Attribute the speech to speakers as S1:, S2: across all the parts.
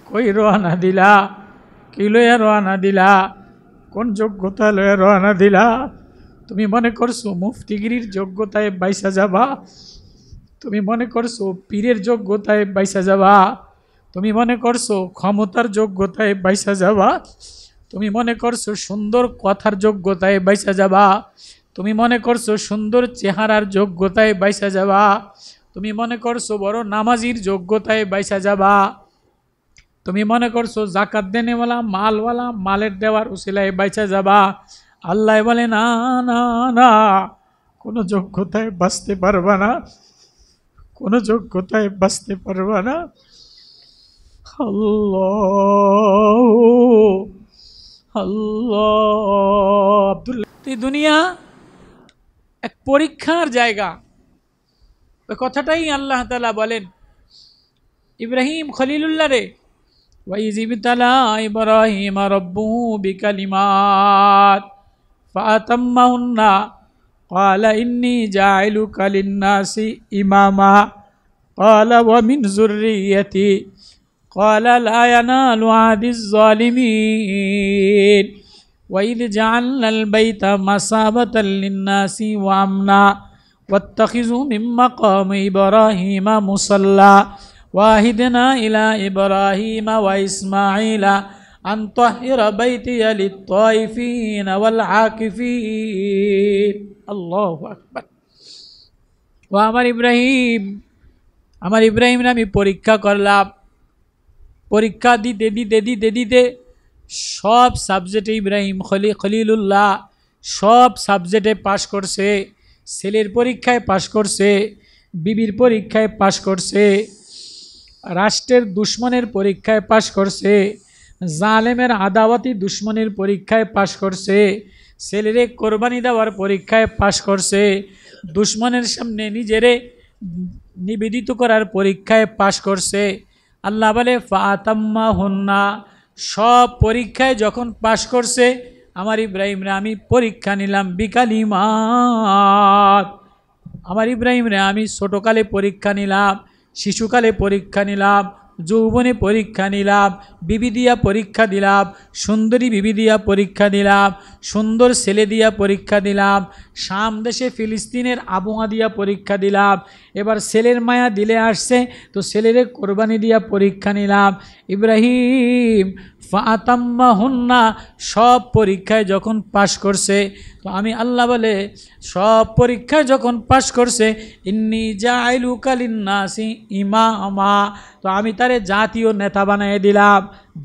S1: কই রওনা দিলা? কি লইয়া রওনা দিলা? কোন যোগ্যতা লইয়া রওনা দিলা? তুমি মনে করছো মুফতিগিরির যোগ্যতায় বাইসা যাবা? তুমি মনে করছো পীরের যোগ্যতায় বাইসা যাবা? তুমি মনে করছো ক্ষমতার যোগ্যতায় বাইসা যাবা? তুমি মনে করছো সুন্দর কথার যোগ্যতায় বাইসা যাবা? তুমি মনে করছো সুন্দর চেহারার যোগ্যতায় বাইসা যাবা? তুমি মনে করছো বড় নামাজির যোগ্যতায় বাইসা যাবা? তুমি মনে করছো জাকাত দেনেওয়ালা মালওয়ালা মালের দেওয়ার উসিলায় বাইসা যাবা? আল্লাহ বলে না না না, কোনো যোগ্যতায় বাঁচতে পারবা না, কোনো যোগ্যতায় বাঁচতে পারবা না। আল্লাহ আল্লাহ। আব্দুল্লাহ, এই দুনিয়া এক পরীক্ষার জায়গা। ওই কথাটাই আল্লাহ তাআলা বলেন ইব্রাহিম খলিলুল্লাহ রে, ওয়াইজ ইবতালা ইব্রাহিম রাব্বুহু বিকালিমাত ফাতাম্মাহুন্না ক্বালা ইন্নী জাইলুকা লিন্নাসি ইমামা ক্বালা ওয়া মিন যুররিয়্যাতি ক্বালা লা ইয়ানালু আহদিজ যালিমিন ওয়াইদ জাআলনাল বাইতা মাসাবাতাল লিন্নাসি ওয়া আমনা ওয়াত্তাখিযু মিন মাকামি ইব্রাহিমা মুসাল্লা ওয়াহিদনা ইলা ইব্রাহিমা ওয়া ইসমাঈলা আন তাহিরা বাইতিয়া লিত-তাইফিন ওয়াল আকিফিন। আল্লাহু আকবার। ও আমার ইব্রাহিম আমি পরীক্ষা করলাম। পরীক্ষা দিতে দিতে দিতে দিতে সব সাবজেক্টে ইব্রাহিম খলিলুল্লাহ সব সাবজেক্টে পাশ করছে। ছেলের পরীক্ষায় পাশ করছে, বিবির পরীক্ষায় পাশ করছে, রাষ্ট্রের দুশ্মনের পরীক্ষায় পাশ করছে, জালেমের আদাওয়াতি দুশ্মনের পরীক্ষায় পাশ করছে, ছেলেরে কোরবানি দেওয়ার পরীক্ষায় পাশ করছে, দুশ্মনের সামনে নিজেরে নিবেদিত করার পরীক্ষায় পাশ করছে। আল্লাহ বলে ফাতাম্মাহুন্না, সব পরীক্ষায় যখন পাশ করছে আমার ইব্রাহিমরে আমি পরীক্ষা নিলাম বিকালিমাত। আমার ইব্রাহিমরে আমি ছোটোকালে পরীক্ষা নিলাম, শিশুকালে পরীক্ষা নিলাম, যৌবনে পরীক্ষা নিলাম, বিবি দিয়া পরীক্ষা দিলাম, সুন্দরী বিবি দিয়া পরীক্ষা দিলাম, সুন্দর ছেলে দিয়া পরীক্ষা দিলাম, শাম দেশে ফিলিস্তিনের আবহাওয়া দিয়া পরীক্ষা দিলাম। এবার ছেলের মায়া দিলে আসছে তো ছেলেরে কোরবানি দিয়া পরীক্ষা নিলাম। ইব্রাহিম ফাতাম্মাহুন্না, সব পরীক্ষায় যখন পাশ করছে তো আমি আল্লাহ বলে সব পরীক্ষায় যখন পাশ করছে ইন্নী জাইলুকা লিন্নাসি ইমামা, তো আমি তারে জাতীয় নেতা বানিয়ে দিলাম,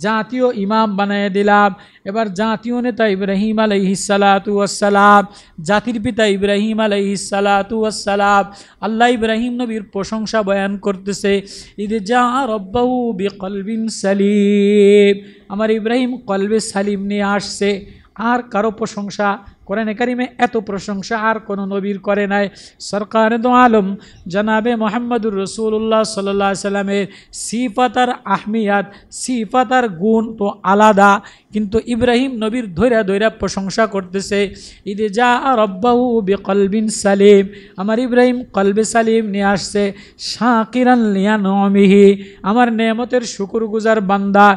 S1: জাতীয় ইমাম বানিয়ে দিলাম। এবার জাতীয় নেতা ইব্রাহিম আলাইহিসসালাতু ওয়াসসালাম, জাতির পিতা ইব্রাহিম আলাইহিসসালাতু ওয়াসসালাম। আল্লাহ ইব্রাহিম নবীর প্রশংসা বয়ান করতেছে ইদ জা রব্বাহু বিকলবিন সালিম, আমার ইব্রাহিম কলবে সালিম নিয়ে আসছে। আর কারো প্রশংসা কোরআনে কারিমে এত প্রশংসা আর কোনো নবীর করে নাই। সরকার দো আলম জনাবে মোহাম্মদুর রসুল্লাহ সাল্লাল্লাহু আলাইহি সাল্লামের সিফাতার আহমিয়াত, সিফাতার গুণ তো আলাদা, কিন্তু ইব্রাহিম নবীর ধৈরা ধৈরা প্রশংসা করতেছে ইদে যা রব্বাহু বিকলবিন সালিম, আমার ইব্রাহিম কলবে সালিম নিয়ে আসছে। শাকিরান লিয়ানমিহি, আমার নেমতের শুকরগুজার বান্দা।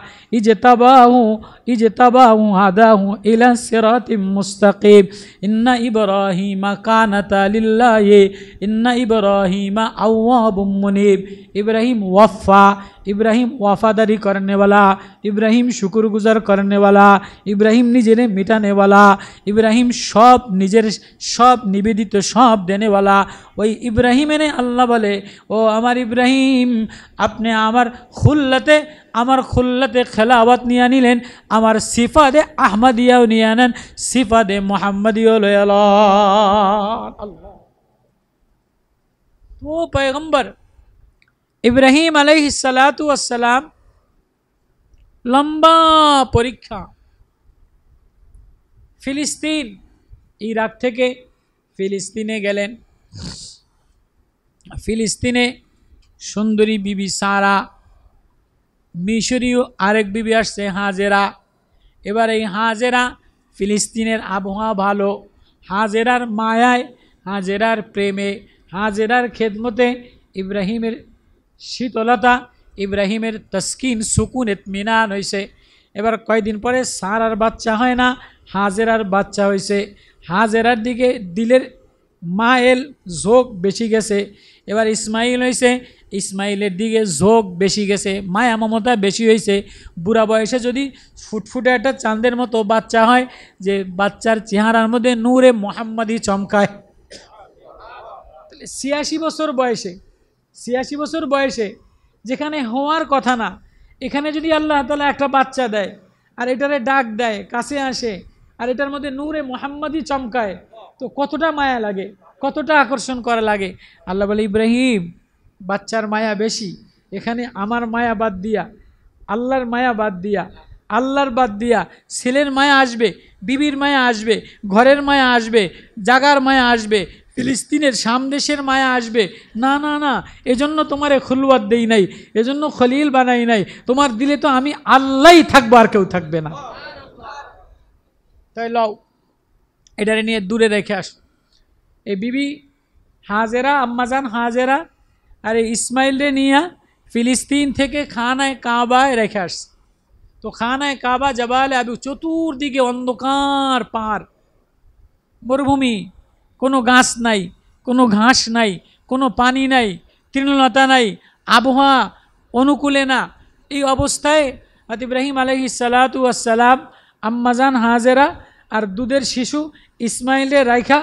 S1: ইজতাবাহু হাদাহু ইলা সিরাতিম মুস্তাকিম ইন্না ইব্রাহিমা কানাতা লিল্লাহি ইন্না ইব্রাহিমা আওয়াবুম মুনিব। इब्राहिम वफ़ा, इब्राहिम वफ़ादारी करने वाला, इब्राहिम शुक्रगुजार करने वाला, इब्राहिम निजेरे मिटाने वाला, इब्राहिम सब निजेर सब निवेदित सब देने वाला। वही इब्राहिम ने अल्लाह बोले ओ आमार इब्राहिम अपने आमार खुल्लते खेलावत निया निलेन, आमार सिफाते आहमदियाओ निया नेन, सिफाते मुहम्मदियो लय अल्लाह। वो पैगम्बर इब्राहिम अलैहिस्सलातु वस्सलाम लम्बा परीक्षा, फिलिस्तीन इराक थेके फिलिस्तीने गेलेन। फिलिस्तीने सुंदरी बीबी सारा, मिशरीय आरेक बीबी आसছে हाजेरा। এবার এই হাজেরা ফিলিস্তিনের আবহাওয়া ভালো, হাজেরার মায়ায়, হাজেরার প্রেমে, হাজেরার খেদমতে ইব্রাহিমের শীতলতা ইব্রাহিমের তসকিন সুকুন ইতমিনান হয়েছে। এবার কয়দিন পরে সারার বাচ্চা হয় না, হাজেরার বাচ্চা হয়েছে। হাজেরার দিকে দিলের মায়েল ঝোঁক বেশি গেছে। এবার ইসমাইল হয়েছে, ইসমাইলের দিকে ঝোঁক বেশি গেছে, মায়া মমতা বেশি হয়েছে। বুড়া বয়সে যদি ফুটফুটে একটা চাঁদের মতো বাচ্চা হয়, যে বাচ্চার চেহারার মধ্যে নূরে মোহাম্মদী চমকায়, 86 বছর বয়সে, 86 বছর বয়সে যেখানে হওয়ার কথা না, এখানে যদি আল্লাহ তাআলা একটা বাচ্চা দেয় আর এটারে ডাক দেয়, কাছে আসে, আর এটার মধ্যে নূরে মোহাম্মদী চমকায়, তো কতটা মায়া লাগে, কতটা আকর্ষণ করা লাগে। আল্লাহ বলে, ইব্রাহিম বাচ্চার মায়া বেশি, এখানে আমার মায়া বাদ দিয়া, আল্লাহর মায়া বাদ দিয়া, আল্লাহর বাদ দিয়া ছেলের মায়া আসবে, বিবির মায়া আসবে, ঘরের মায়া আসবে, জাগার মায়া আসবে, ফিলিস্তিনের সামদেশের মায়া আসবে। না না না, এজন্য তোমারে খুলওয়াত দেই নাই, এজন্য খলিল বানাই নাই, তোমার দিলে তো আমি আল্লাহই থাকবো, আর কেউ থাকবে না। তাই লও, এটারে নিয়ে দূরে রেখে আস। এই বিবি হাজেরা, আম্মাজান হাজেরা আর এই ইসমাইলরে নিয়ে ফিলিস্তিন থেকে খানায় কাবায় রেখে আসছে। তো খানায় কাবা জাবালে আবু, চতুর্দিকে অন্ধকার পাহাড়, মরুভূমি, কোনো গাছ নাই, কোনো ঘাস নাই, কোনো পানি নাই, তৃণলতা নাই, আবহাওয়া অনুকূলে না। এই অবস্থায় ইব্রাহিম আলাইহিস সালাতু ওয়াস সালাম আম্মাজান হাজেরা আর দুধের শিশু ইসমাইলের রাইখা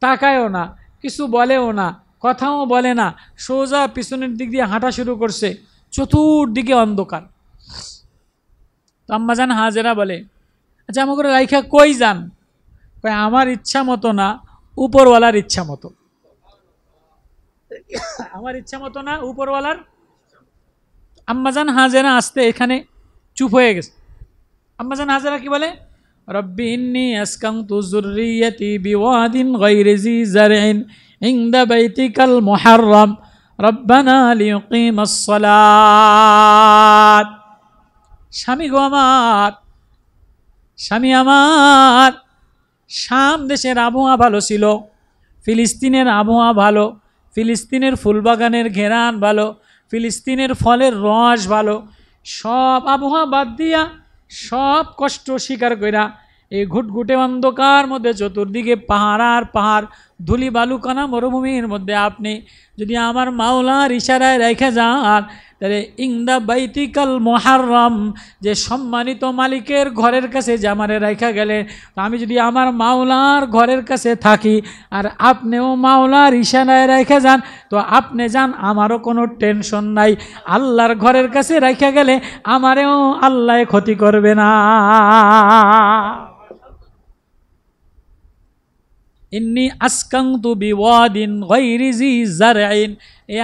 S1: তাকায়ও না, কিছু বলেও না, কথাও বলে না, সোজা পিছনের দিক দিয়ে হাঁটা শুরু করছে। চতুর্দিকে অন্ধকার। তো আম্মাজান হাজেরা বলে, আচ্ছা আমাকে রাইখা কই যান? কয়, আমার ইচ্ছা মতো না, উপরওয়ালার ইচ্ছা মতো। আমার ইচ্ছা মতো না, উপরওয়ালার। আম্মাজান হাজেরা আসতে এখানে চুপ হয়ে গেছে। আম্মাজান হাজেরা কি বলে? রব্বি ইন্নী আসকানতু যুররিয়াতি বিওয়াদিন গায়রি জি জারইন ইনদা বাইতিকাল মুহাররম রব্বানা লিয়ুকিমাস সালাত। স্বামী গো আমার, স্বামী আমার, শাম দেশের আবহাওয়া ভালো ছিল, ফিলিস্তিনের আবহাওয়া ভালো, ফিলিস্তিনের ফুলবাগানের ঘেরান ভালো, ফিলিস্তিনের ফলের রস ভালো, সব আবহাওয়া বাদ দিয়া, সব কষ্ট স্বীকার কইরা এই ঘুটঘুটে অন্ধকার মধ্যে চতুর্দিকে পাহাড় আর পাহাড়, ধুলি বালুকানা মরুভূমির মধ্যে আপনি যদি আমার মাওলার ইশারায় রেখে যান, তাহলে ইংদা বাইতিকাল মুহাররম, যে সম্মানিত মালিকের ঘরের কাছে যে আমারে রেখা গেলে, আমি যদি আমার মাওলার ঘরের কাছে থাকি আর আপনিও মাওলার ইশারায় রেখে যান, তো আপনি যান, আমারও কোনো টেনশন নাই। আল্লাহর ঘরের কাছে রেখে গেলে আমারেও আল্লাহ ক্ষতি করবে না। ইন্নী আসকানতু বিওয়াদিন গায়রি জি জারইন,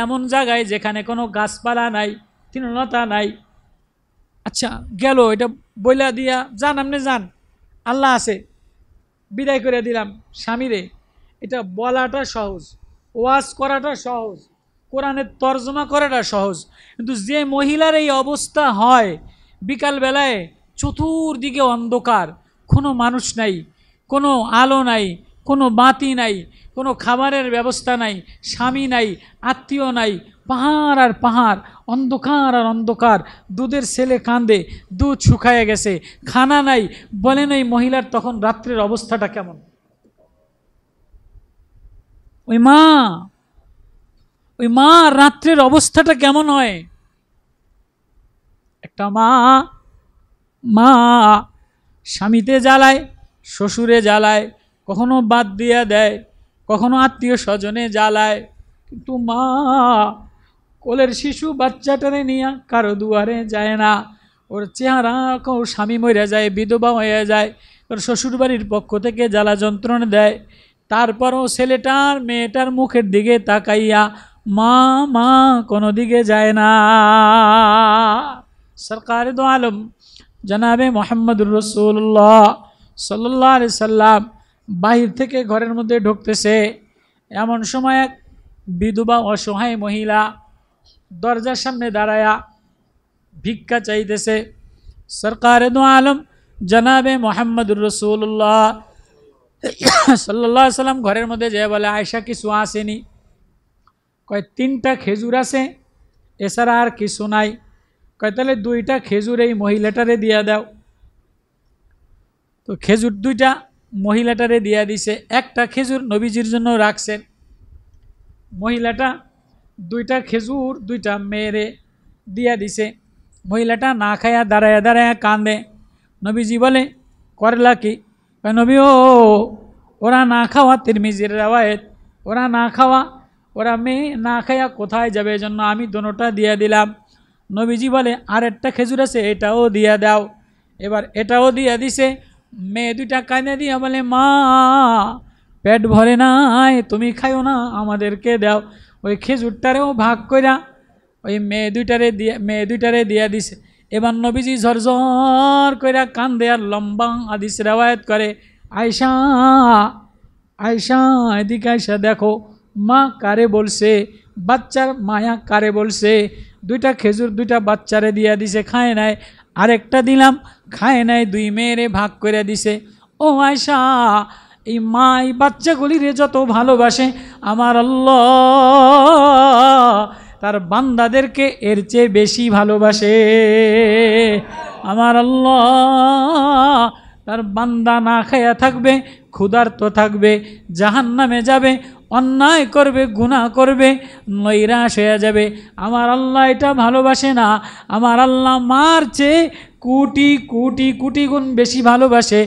S1: এমন জায়গায় যেখানে কোনো গাছপালা নাই, তৃণলতা নাই। আচ্ছা গেল, এটা বইলা দিয়া যান, আপনি যান, আল্লাহ আছে, বিদায় করে দিলাম স্বামীরে। এটা বলাটা সহজ, ওয়াজ করাটা সহজ, কোরআনের তর্জমা করাটা সহজ, কিন্তু যে মহিলার এই অবস্থা হয়, বিকালবেলায় চতুর্দিকে অন্ধকার, কোনো মানুষ নাই, কোনো আলো নাই, কোনো বাতি নাই, কোনো খাবারের ব্যবস্থা নাই, স্বামী নাই, আত্মীয় নাই, পাহাড় আর পাহাড়, অন্ধকার আর অন্ধকার, দুধের ছেলে কান্দে, দুধ শুকায়ে গেছে, খানা নাই। বলেন এই মহিলার তখন রাত্রের অবস্থাটা কেমন? ওই মা রাত্রের অবস্থাটা কেমন হয়? একটা মা স্বামীতে জ্বালায়, শ্বশুরে জ্বালায়, কখনো বাদ দিয়া দেয়, কখনো আত্মীয় স্বজনে জ্বালায়, কিন্তু মা কোলের শিশু বাচ্চাটারে নিয়ে কারো দুয়ারে যায় না। ওর চেহারা কেউ স্বামী মরে যায়, বিধবা হয়ে যায়, ওর শ্বশুরবাড়ির পক্ষ থেকে জ্বালা যন্ত্রণা দেয়, তারপরও ছেলেটার মেয়েটার মুখের দিকে তাকাইয়া মা মা কোনো দিকে যায় না। সরকারে দো আলম জনাবে মোহাম্মদুর রাসূলুল্লাহ সাল্লাল্লাহু আলাইহি সাল্লাম বাহির থেকে ঘরের মধ্যে ঢুকতেছে। এমন সময় এক বিধবা অসহায় মহিলা দরজার সামনে দাঁড়ায়া ভিক্ষা চাইতেছে। সরকারে দো আলম জনাবে মোহাম্মদুর রাসূলুল্লাহ সাল্লাল্লাহু আলাইহি সাল্লাম ঘরের মধ্যে যেয়ে বলে, আয়েশা কিছু আসেনি? কয় 3টা খেজুর আছে, এছাড়া আর কিছু নাই। কয় তাহলে 2টা খেজুর এই মহিলাটারে দিয়া দাও। তো খেজুর 2টা মহিলাটারে দিয়া দিছে, একটা খেজুর নবীজির জন্য রাখছেন। মহিলাটা 2টা খেজুর 2টা মেয়েরে দিয়া দিছে। মহিলাটা না খায়া দাঁড়ায়া দাঁড়ায়া কান্দে। নবীজি বলে, করলা কি? নবী, ওরা না খাওয়া, তিরমিজির রাওয়ায়েত, ওরা না খাওয়া, ওরা মেয়ে না খায়া কোথায় যাবে, এজন্য আমি দোনোটা দিয়া দিলাম। নবীজি বলে, আর একটা খেজুর আছে, এটাও দিয়া দাও। এবার এটাও দিয়া দিছে। মেয়ে 2টা কাঁদে দিয়া বলে, মা পেট ভরে নাই, তুমি খাইও না, আমাদেরকে দাও। ওই খেজুরটারেও ভাগ কইরা ওই মেয়ে 2টারে দিয়া দিছে। এবার নবীজি ঝরঝর কইরা কান্দে আর লম্বা হাদিস রাওয়ায়াত করে, আয়সা আয়সা এদিকে আয়সা দেখো, মা কারে বলছে, বাচ্চার মায়া কারে বলছে। 2টা খেজুর 2টা বাচ্চারে দিয়া দিছে, খায় নাই। আরেকটা দিলাম, খায় নাই, 2 মেয়েরে ভাগ করে দিছে। ও আয়সা, এই মা এই বাচ্চাগুলিরে যত ভালোবাসে, আমার আল্লাহ তার বান্দাদেরকে এর চেয়ে বেশি ভালোবাসে। আমার আল্লাহ তার বান্দা না খায়া থাকবে, ক্ষুধার্ত থাকবে, জাহান্নামে যাবে, অন্যায় করবে, গুনাহ করবে, নৈরাশ হয়ে যাবে। আমার আল্লাহ এটা ভালোবাসে না। আমার আল্লাহ মার চেয়ে কোটি কোটি কোটি গুণ বেশি ভালোবাসে।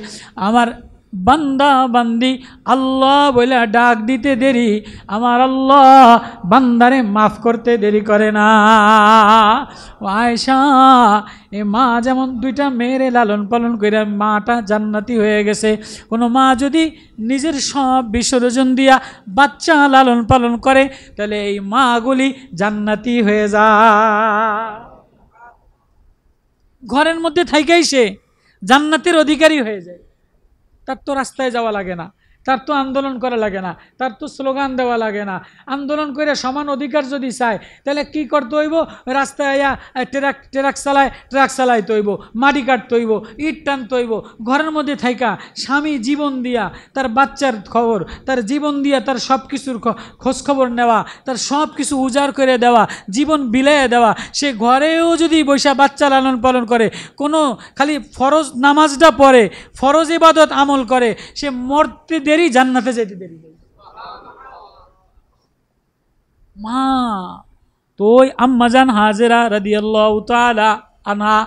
S1: আমার বান্দা বান্দি আল্লাহ বলে ডাক দিতে দেরি, আমার আল্লাহ বান্দারে মাফ করতে দেরি করে না। আয়েশা, এ মা যেমন 2টা মেয়েরে লালন পালন করে মাটা জান্নাতি হয়ে গেছে। কোনো মা যদি নিজের সব বিসর্জন দিয়া বাচ্চা লালন পালন করে, তাহলে এই মাগুলি জান্নাতি হয়ে যায়। ঘরের মধ্যে থাইকাই সে জান্নাতের অধিকারী হয়ে যায়। তার তো রাস্তায় যাওয়া লাগে না, তার তো আন্দোলন করা লাগে না, তার তো স্লোগান দেওয়া লাগে না। আন্দোলন করে সমান অধিকার যদি চায়, তাহলে কি করতে হইব? রাস্তায় আয়া ট্রাক চালাইতে হইব, মাটি কাটতে হইব, ইট টানতে হইব। ঘরের মধ্যে থাইকা স্বামী জীবন দিয়া তার বাচ্চার খবর, তার জীবন দিয়া তার সব কিছুর খোঁজখবর নেওয়া, তার সব কিছু উজাড় করে দেওয়া, জীবন বিলাইয়া দেওয়া। সে ঘরেও যদি বৈশা বাচ্চা লালন পালন করে, কোনো খালি ফরজ নামাজটা পড়ে, ফরজ ইবাদত আমল করে, সে মরতে দেরি, জান্নাতে যেতে দেরি। মা তো ওই আম্মাজান হাজেরা রাদিয়াল্লাহু তাআলা আনহা,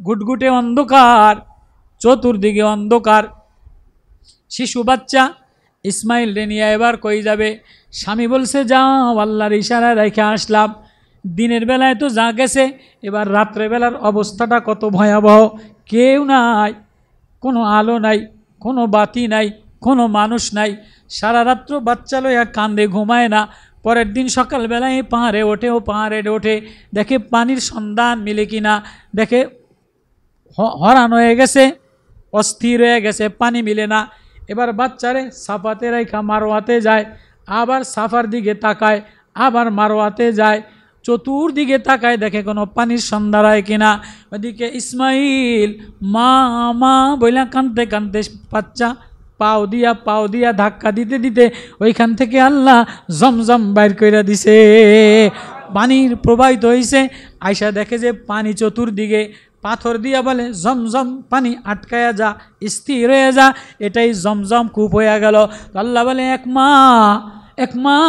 S1: গুটগুটে অন্ধকার, চতুর্দিকে অন্ধকার, শিশু বাচ্চা ইসমাইল রে নিয়ে এবার কই যাবে? স্বামী বলছে, যাও, আল্লাহর ইশারায় রেখে আসলাম। দিনের বেলায় তো যা গেছে, এবার রাত্রেবেলার অবস্থাটা কত ভয়াবহ। কেউ নাই, কোনো আলো নাই, কোনো বাতি নাই, কোনো মানুষ নাই। সারা রাত্র বাচ্চা লইয়া কান্দে, ঘুমায় না। পরের দিন সকালবেলায় পাহাড়ে ওঠে, ওঠে, দেখে পানির সন্ধান মিলে কিনা, দেখে হরান হয়ে গেছে, অস্থির হয়ে গেছে, পানি মিলে না। এবার বাচ্চারে সাফাতে রাইখা মারোয়াতে যায়, আবার সাফার দিকে তাকায়, আবার মারোয়াতে যায়, চতুর্দিকে তাকায়, দেখে কোনো পানির সন্ধান হয় কিনা। ওদিকে ইসমাইল মা মা বইলা কানতে কানতে বাচ্চা পাও দিয়া ধাক্কা দিতে দিতে ওইখান থেকে আল্লাহ জমজম বাইর করে দিছে, পানির প্রবাহিত হয়েছে। আয়সা দেখে যে পানি চতুর্দিকে, পাথর দিয়া বলে, জমজম পানি আটকায়া যা, স্থির হয়ে যা, এটাই জমজম কূপ হয়ে গেল। আল্লাহ বলে, এক মা,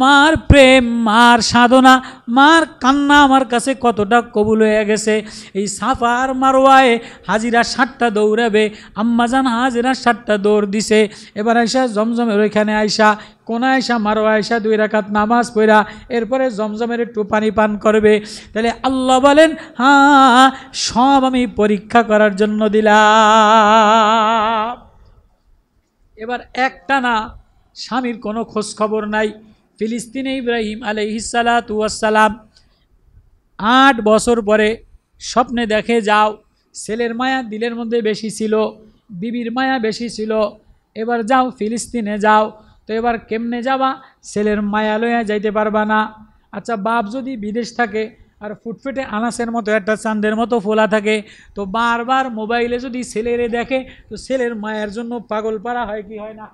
S1: মার প্রেম, মার সাধনা, মার কান্না আমার কাছে কতটা কবুল হয়ে গেছে। এই সাফার মারোয়ায় হাজিরা 7টা দৌড়াবে, আম্মাজান হাজিরা 7টা দৌড় দিছে। এবার আয়সা জমজমের ওইখানে আয়সা, কোন আয়সা মারোয়া আয়সা 2 রাকাত নামাজ পড়া, এরপরে জমজমের একটু পানি পান করবে। তাহলে আল্লাহ বলেন, হ্যাঁ, সব আমি পরীক্ষা করার জন্য দিলাম। এবার একটা না, স্বামীর কোনো খোঁজ খবর নাই। ফিলিস্তিনে ইব্রাহিম আলাইহিসসালাতু ওয়াসসালাম 8 বছর পরে স্বপ্নে দেখে, যাও, ছেলের মায়া দিলের মধ্যে বেশি ছিল, বিবির মায়া বেশি ছিল, এবার যাও ফিলিস্তিনে যাও। তো এবার কেমনে যাবা? ছেলের মায়া লইয়া যাইতে পারবা না। আচ্ছা, বাপ যদি বিদেশ থাকে আর ফুটফুটে আনাসের মতো একটা চাঁদের মতো ফোলা থাকে, তো বারবার মোবাইলে যদি ছেলেরে দেখে, তো ছেলের মায়ের জন্য পাগল পারা হয় কি হয় না?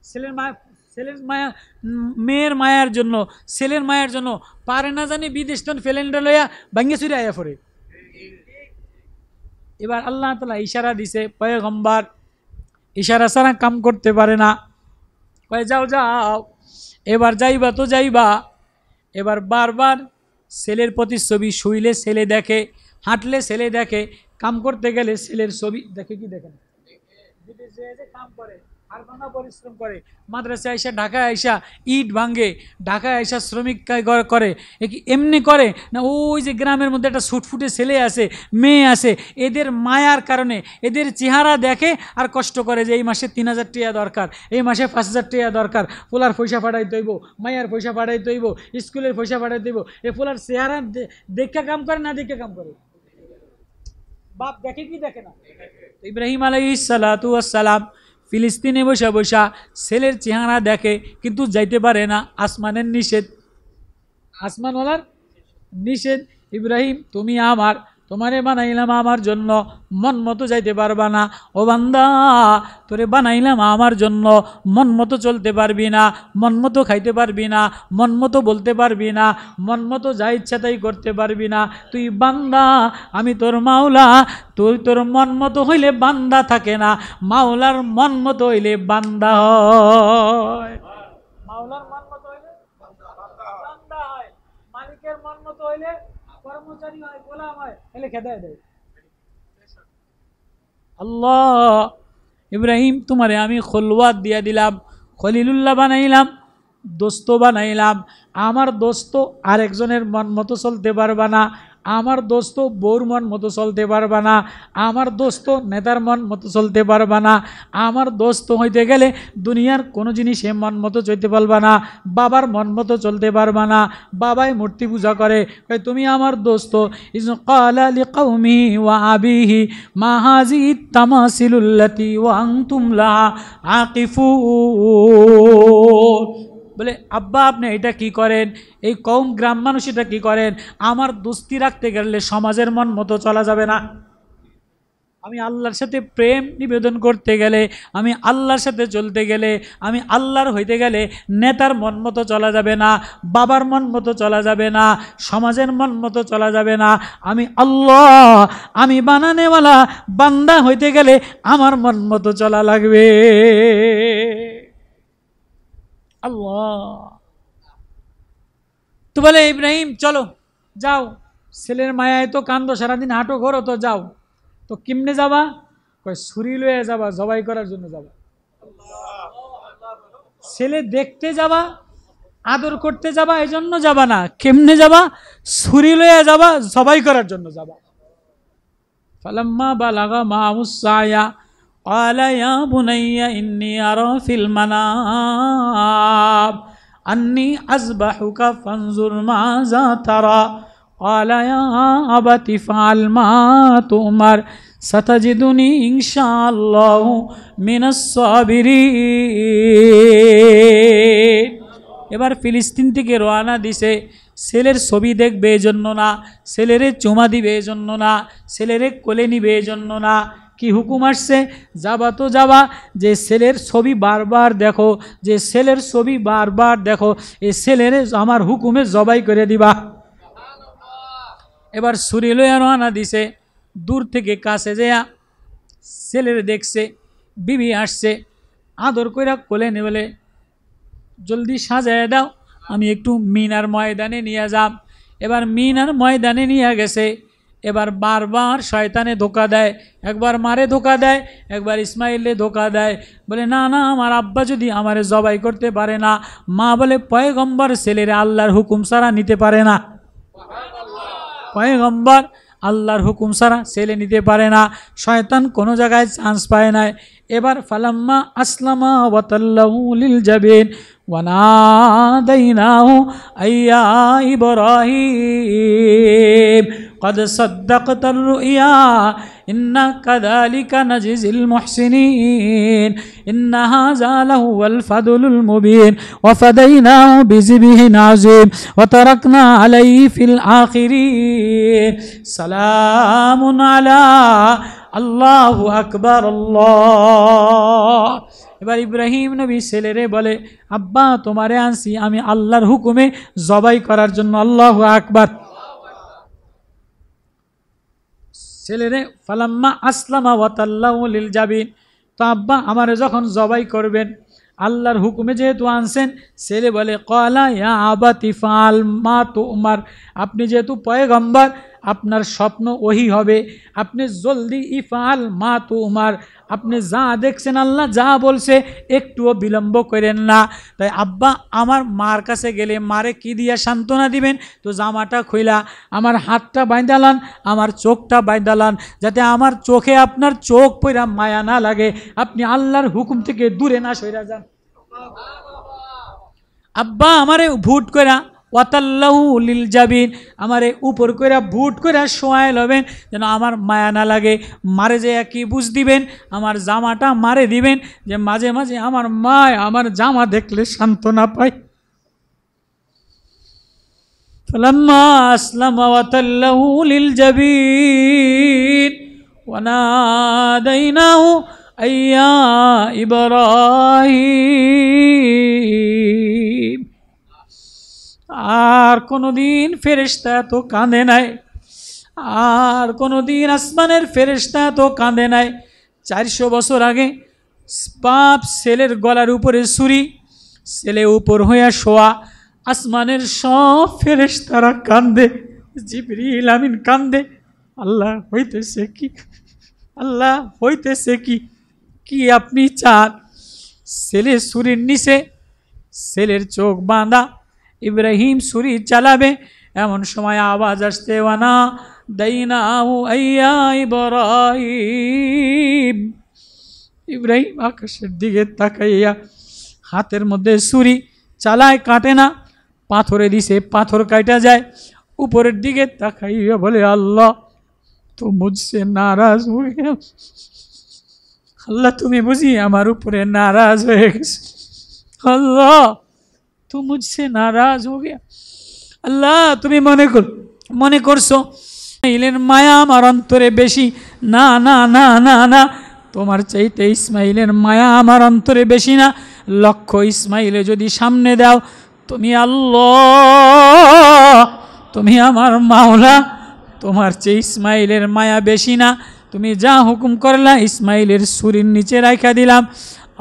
S1: ছেলের মা ছেলের মায়া, মেয়ের মায়ার জন্য, ছেলের মায়ার জন্য পারে না জানি বিদেশ তন ফেলেন্ডা লইয়া ভাঙ্গে চুরে আয়া পড়ে। এবার আল্লাহ তাআলা ইশারা দিছে, পয়গম্বর ইশারা ছাড়া কাম করতে পারে না, কয় যাও যাও। এবার যাইবা তো যাইবা। এবার বারবার ছেলের প্রতিচ্ছবি, শুইলে ছেলে দেখে, হাঁটলে ছেলে দেখে, কাম করতে গেলে ছেলের ছবি দেখে। কি দেখে না? বিদেশে যে কাম করে আর বাংলা পরিশ্রম করে, মাদ্রাসায় আইসা ঢাকায় আইসা ইট ভাঙ্গে, ঢাকায় আইসা শ্রমিক করে, এমনি করে না ওই যে গ্রামের মধ্যে একটা ছুটফুটে ছেলে আছে, মেয়ে আছে, এদের মায়ার কারণে এদের চেহারা দেখে আর কষ্ট করে যে এই মাসে 3000 টাকা দরকার, এই মাসে 5000 টাকা দরকার, পোলার পয়সা পাঠাইতে হইব, মায়ের পয়সা পাঠাইতে হইব, স্কুলের পয়সা পাঠাইতে হইব। এ পোলার চেহারা দেখে কাম করে না দেখে কাম করে? বাপ দেখে কি দেখে না? ইব্রাহিম আলাইহিস সালাতু ওয়াস সালাম ফিলিস্তিনে বসা বসা ছেলের চেহারা দেখে, কিন্তু যাইতে পারে না, আসমানের নিষেধ, আসমানওয়ালার নিষেধ। ইব্রাহিম তুমি আমার, তোমারে বানাইলাম আমার জন্য, মন মতো যাইতে পারবা না। ও বান্দা, তোরে বানাইলাম আমার জন্য, মন মতো চলতে পারবি না, মন মতো খাইতে পারবি না, মন মতো বলতে পারবি না, মন মতো যা ইচ্ছা তাই করতে পারবি না। তুই বান্দা, আমি তোর মাওলা। তুই তোর মন মতো হইলে বান্দা থাকে না, মাওলার মন মতো হইলে বান্দা হয়। মাওলার মন মতো হইলে বান্দা হয়, মালিকের মন মতো হইলে কর্মচারী হয়, গোলাম হয়, এলে খেদায় দেয়। আল্লাহ, ইব্রাহিম তোমারে আমি খলওয়াত দিয়া দিলাম, খলিলুল্লাহ বানাইলাম, দোস্ত বানাইলাম। আমার দোস্ত আরেকজনের মন মতো চলতে পারবা না, আমার দোস্ত বউর মন মতো চলতে পারবা না, আমার দোস্ত নেতার মন মতো চলতে পারবা না, আমার দোস্ত হইতে গেলে দুনিয়ার কোনো জিনিসে মন মতো চলতে পারবা না, বাবার মন মতো চলতে পারবা না। বাবাই মূর্তি পূজা করে, তুমি আমার দোস্ত। ইজ ক্বালা লিকাওমিহি ওয়া আবিহি মা হাযিহি তামাসিলুল্লাতী ওয়া আনতুম লাহা আকিফুন। বলে আব্বা আপনি এটা কি করেন, এই কওম গ্রাম মানুষ এটা কি করেন? আমার দোস্তি রাখতে গেলে সমাজের মন মতো চলা যাবে না। আমি আল্লাহর সাথে প্রেম নিবেদন করতে গেলে, আমি আল্লাহর সাথে চলতে গেলে, আমি আল্লাহর হইতে গেলে নেতার মন মতো চলা যাবে না, বাবার মন মতো চলা যাবে না, সমাজের মন মতো চলা যাবে না। আমি আল্লাহ, আমি বানানেওয়ালা, বান্দা হইতে গেলে আমার মন মতো চলা লাগবে। আল্লাহ তো বলে ইব্রাহিম চলো যাও, ছেলের মায়ায় তো কান্দো, সারাদিন হাঁটো ঘোরো, তো যাও। তো কেমনে যাবা? কয় ছুরি লয়ে যাবা, জবাই করার জন্য যাবা। ছেলে দেখতে যাবা, আদর করতে যাবা, এই জন্য যাবা না। কেমনে যাবা? ছুরি লয়ে যাবা, জবাই করার জন্য যাবা। ফালাম্মা বালাগা মা'হুস সায়া ক্বালা ইয়া বুনাইয়া ইন্নী আরা ফিল মানাম আন্নী আযবাহুকা ফানজুর মাযা তারা ক্বালা ইয়া আবাতি ফাআল মা তু'মার সাতাজিদুনি ইনশাআল্লাহু মিনাস সাবিরিন। এবার ফিলিস্তিন থেকে রওনা দিছে। ছেলের ছবি দেখবে এজন্য না, ছেলেরে চুমা দিবে এজন্য না, ছেলেরে কোলে নিবে এজন্য না। কি হুকুম আসছে? যাবা তো যাবা, যে ছেলের ছবি বারবার দেখো, যে ছেলের ছবি বারবার দেখো, এই ছেলেরে আমার হুকুমে জবাই করে দিবা। এবার ছুরি লইয়া রওনা দিছে। দূর থেকে কাছে যেয়া ছেলের দেখছে, বিবি আসছে, আদর কইরা কোলে নে, বলে জলদি সাজায় দাও, আমি একটু মিনার ময়দানে নিয়ে যাব। এবার মিনার ময়দানে নিয়ে গেছে। এবার বারবার শয়তানে ধোকা দেয়, একবার মারে ধোকা দেয়, একবার ইসমাইলে ধোকা দেয়। বলে না না, আমার আব্বা যদি আমারে জবাই করতে পারে না। মা বলে পয়গম্বর ছেলেরা আল্লাহর হুকুম ছাড়া নিতে পারে না, পয়গম্বর আল্লাহর হুকুম ছাড়া ছেলে নিতে পারে না। শয়তান কোনো জায়গায় চান্স পায় না। এবার ফালাম্মা আসলামা ওয়া তাল্লাহু লিল জাবিন ওয়া নাদাইনাহু আইয়া ইব্রাহিম قد صدقت الرؤيا إنا كذلك نجزي المحسنين إن هذا لهو الفضل المبين وفديناه بذبح عظيم وتركنا عليه في الآخرين سلام على الله أكبر الله এবার ইব্রাহিম নবী ছেলেরে বলে, আব্বা তোমারে আনছি আমি আল্লাহর হুকুমে জবাই করার জন্য। আল্লাহু আকবার। ছেলেরে ফালাম্মা আসলামা ওয়াতাল্লাহু লিল জাবিন, তো আব্বা আমারে যখন জবাই করবেন আল্লাহর হুকুমে যেহেতু আনছেন, ছেলে বলে ক্বালা ইয়া আবাতি ফাআল মা তুমার, আপনি যেহেতু পয়গম্বর আপনার স্বপ্ন ওহি হবে, আপনি জলদি ইফআল মা তুমার, আপনি যা দেখছেন আল্লাহ যা বলছে একটুও বিলম্ব করেন না। তাই আব্বা আমার মার কাছে গেলে মারে কি দিয়া সান্ত্বনা দিবেন, তো জামাটা খুইলা আমার হাতটা বাইন্দালান, আমার চোখটা বাইন্দালান, যাতে আমার চোখে আপনার চোখ পইরা মায়া না লাগে, আপনি আল্লাহর হুকুম থেকে দূরে না সইরা যান। আব্বা আমারে ভুট কইরা ওয়াতাল্লাহু লিল জাবিন, আমারে উপর কইরা ভুট কইরা শোয়াই লবেন যেন আমার মায়া না লাগে। মারে যে কি বুঝ দিবেন, আমার জামাটা মারে দিবেন, যে মাঝে মাঝে আমার মা আমার জামা দেখলে সান্ত্বনা পায়। ফালাম্মা আসলামা ওয়াতাল্লাহু লিল জাবিন ওয়া নাদাইনাহু আইয়া ইব্রাহিম। আর কোনোদিন ফেরেশতা তো কাঁদে নাই, আর কোনোদিন আসমানের ফেরেশতা তো কাঁদে নাই। 400 বছর আগে বাপ ছেলের গলার উপরে ছুরি, ছেলে উপর হইয়া শোয়া, আসমানের সব ফেরেশতারা কান্দে, জিবরিল আমিন কান্দে, আল্লাহ হইতেছে কি, আল্লাহ হইতেছে কি, কি আপনি চান? ছেলে ছুরির নিচে, ছেলের চোখ বাঁধা, ইব্রাহিম ছুরি চালাবে, এমন সময় আওয়াজ আসতে, ওয়ানা দাইনাহু আইয়া ইব্রাহিম। ইব্রাহিম আকাশের দিকে তাকাইয়া হাতের মধ্যে ছুরি চালায়, কাটে না, পাথরে দিছে, পাথর কাটা যায়। উপরের দিকে তাকাইয়া বলে, আল্লাহ তো মুঝসে নারাজ হয়ে গেল, আল্লাহ তুমি বুঝি আমার উপরে নারাজ হয়ে গেছে, আল্লাহ তো মুঝসে নারাজ হয়ে গেল, আল্লাহ তুমি মনে করছো ইসমাইলের মায়া আমার অন্তরে বেশি? না না না না না, তোমার চাইতে ইসমাইলের মায়া আমার অন্তরে বেশি না। লক্ষ্য ইসমাইলে যদি সামনে দাও, তুমি আল্লাহ, তুমি আমার মাওলা, তোমার চেয়ে ইসমাইলের মায়া বেশি না। তুমি যা হুকুম করলা ইসমাইলের ছুরির নিচে রাখা দিলাম।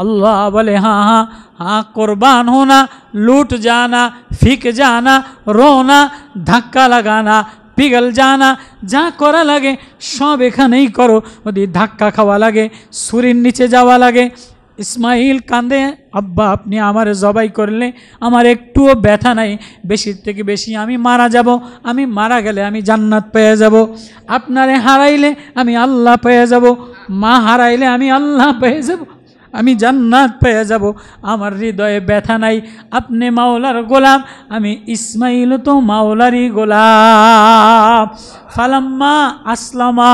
S1: अल्लाह बोले हाँ हाँ हाँ कुर्बान होना, लूट जाना, फिक जाना, रोना, धक्का लगाना, पिघल जाना, जा करा लगे सब एखानेई करो। यदि धक्का खावा लगे, छुरिर नीचे जावा लगे। इस्माइल कांदे, अब्बा अपनी आमारे जबाई करले आमार एकटुओ व्यथा नाई, बेशी थेके बेशी आमी मारा जाबो, आमी मारा गेले आमी जान्नात पेये जाबो, आपनारे हाराइले आमी आल्लाह पेये जाबो, मा हाराइले आमी आल्लाह पेये जाबो, आमी जान्नात पेये जाबो, आमार हृदये व्यथा नाई। आपनि माওলার गोलाम, आमी इस्माइल तो माওলারই गोलाम। फालाम्मा আসলামা,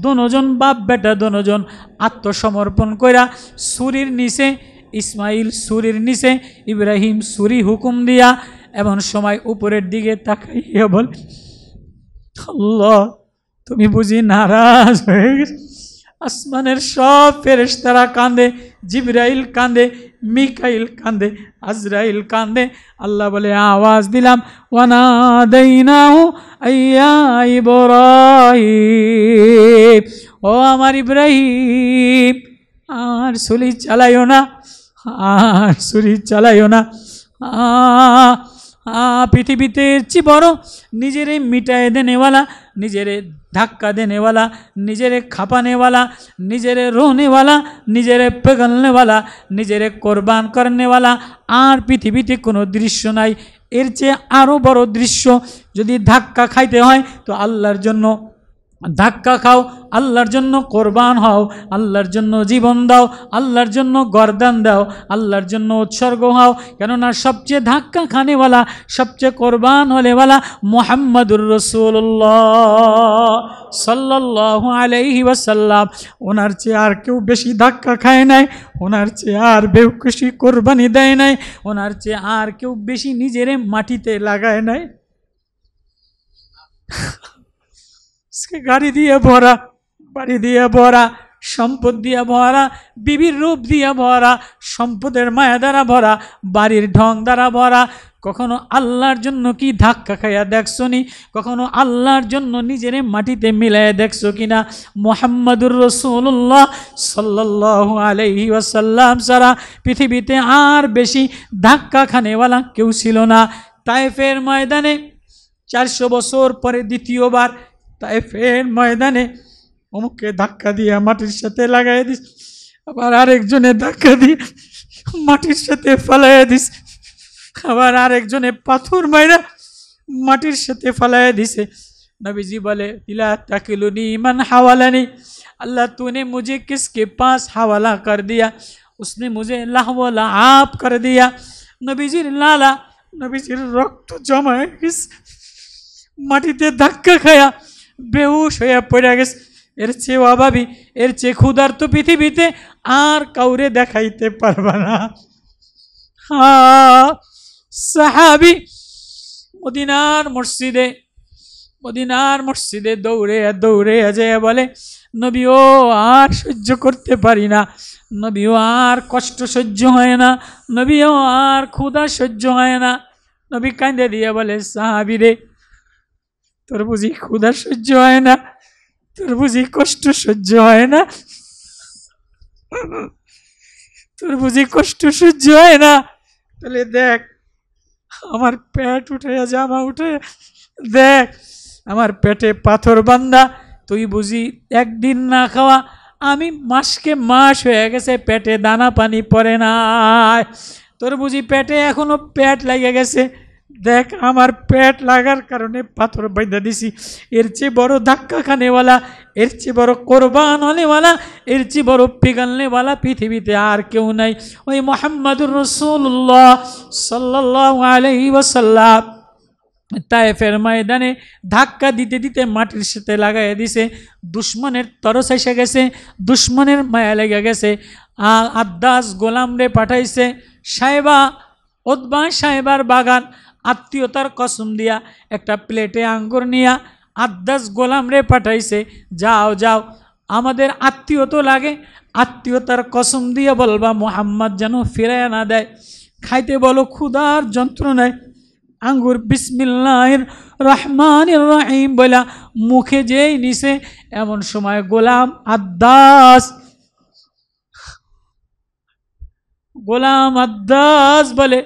S1: दोनोजन बाप बेटा दोनोजन आत्मसमर्पण कइरा छुरिर नीचे, इस्माइल छुरिर नीचे, इब्राहिम छुरी हुकुम दिया एमन समय ऊपरेर दिके ताकाइया बोले, अल्लाह तुमी बुझि नाराज हये गेছো? আসমানের সব ফেরেশতারা কাঁদে, জিবরাইল কাঁদে, মিকাইল কাঁদে, আজরাইল কাঁদে। আল্লাহ বলে আওয়াজ দিলাম, ওয়ানাদাইনাহু আইয়া ইব্রাহিম, ও আমার ইব্রাহিম আর ছুরি চালাইও না, আর ছুরি চালাইও না। পৃথিবীতে চেয়ে বড় নিজেরে মিটায়ে দেনেওয়ালা, নিজেরে धक्का देने वाला, निजेरे खापाने वाला, निजेरे रोने वाला, निजेरे पिघलने वाला, निजेरे कुर्बान करने वाला आर पृथिवीते कोनो दृश्य नाई। एर चेये आरो बड़ो दृश्य यदि धक्का खाइते हय तो आल्लाहर जन्य धक्का खाओ, आल्लाहर जन्य कुरबान हओ, आल्लाहर जन्य जीवन दाओ, आल्लाहर जन्य गर्दान दाओ, आल्लाहर जन्य उत्सर्ग हओ। केनना सबचेये धक्का खाने वाला, सबचेये कुरबान होने वाला मुहम्मदुर रसूलुल्लाह सल्लल्लाहु आलैहि वसल्लम। ओनार चेये आर केउ बेशी धक्का खाय नाई, ओनार चेये आर बेउकुशी कुरबानी देय नाई, ओनार चेये आर केउ बेशी निजेरे माटिते लागाय नाई। गाड़ी दिए भरा, बाड़ी दिए भरा, সম্পদ দিয়া ভরা, বিবির রূপ দিয়া ভরা, সম্পদের মায়া দ্বারা ভরা, বাড়ির ঢং দ্বারা ভরা। কখনো আল্লাহর জন্য কি ধাক্কা খাইয়া দেখছো নি? কখনো আল্লাহর জন্য নিজেরে মাটিতে মিলাইয়া দেখছো কিনা? মুহাম্মাদুর রাসূলুল্লাহ সাল্লাল্লাহু আলাইহি ওয়াসাল্লাম ছাড়া পৃথিবীতে আর বেশি ধাক্কা খানেওয়ালা কেউ ছিল না। তায়েফের ময়দানে 400 বছর পরে দ্বিতীয়বার তায়েফের ময়দানে অমুককে ধাক্কা দিয়ে মাটির সাথে লাগাই দিস, আবার আরেকজনে ধাক্কা দিয়ে মাটির সাথে ফালাইয়া দিস, আবার আরেকজনে পাথর মাইরা মাটির সাথে ফালাইয়া দিছে। नबीजी बोले इला तकिलुनी मन हवालानी, अल्लाह तूने मुझे किसके पास हवाला कर दिया? उसने मुझे लाहवला आप कर दिया। नबीजीर लाला, नबीजीर रक्त जमा गেছে, মাটিতে ধাক্কা খায়া বেহুশ হয়ে পড়ে গেছে। এর চেয়ে অভাবী, এর চেয়ে ক্ষুধার তো পৃথিবীতে আর কাউরে দেখাইতে পারবা না। সাহাবী মদিনার মসজিদে দৌড়ে দৌড়ে যায় বলে, নবী ও আর সহ্য করতে পারি না, নবী ও আর কষ্ট সহ্য হয় না, নবী ও আর ক্ষুধা সহ্য হয় না। নবী কাঁদে দিয়ে বলে, সাহাবী রে, তোর বুঝি ক্ষুধা সহ্য হয় না? তোর বুঝি কষ্ট সহ্য হয় না? তোর বুঝি কষ্ট সহ্য হয় না? তাহলে দেখ আমার পেট উঠে, জামা উঠে, দেখ আমার পেটে পাথর বান্ধা, তুই বুঝি একদিন না খাওয়া, আমি মাসকে মাস হয়ে গেছে পেটে দানা পানি পড়ে নাই, তোর বুঝি পেটে এখনো পেট লেগে গেছে, দেখ আমার পেট লাগার কারণে পাথর বাঁধা দিছি। এর চেয়ে বড় ধাক্কা খানেওয়ালা, এর চেয়ে বড় কোরবান হনেওয়ালা, এর চেয়ে বড় পিঘালনেওয়ালা পৃথিবীতে আর কেউ নাই। ওই মুহাম্মাদুর রাসূলুল্লাহ সাল্লাল্লাহু আলাইহি ওয়াসাল্লাম তায়েফের ময়দানে ধাক্কা দিতে দিতে মাটির সাথে লাগাই দিছে। দুশ্মনের তরস এসে গেছে, দুশ্মনের মায়া লেগে গেছে। আদ্দাস গোলাম রে পাঠাইছে সাহেবা, উতবা সাহেবার বাগান, আত্মীয়তার কসম দিয়া একটা প্লেটে আঙ্গুর নিয়া আদ্দাস গোলাম রে পাঠাইছে, যাও যাও আমাদের আত্মীয় তো লাগে, আত্মীয়তার কসম দিয়া বলবা মুহাম্মদ যেন ফিরাইয়া না দেয়, খাইতে বলো ক্ষুধার যন্ত্রণায়। আঙ্গুর বিসমিল্লাহির রহমানির রহিম বলা মুখে যেই নিছে, এমন সময় গোলাম আদ্দাস বলে,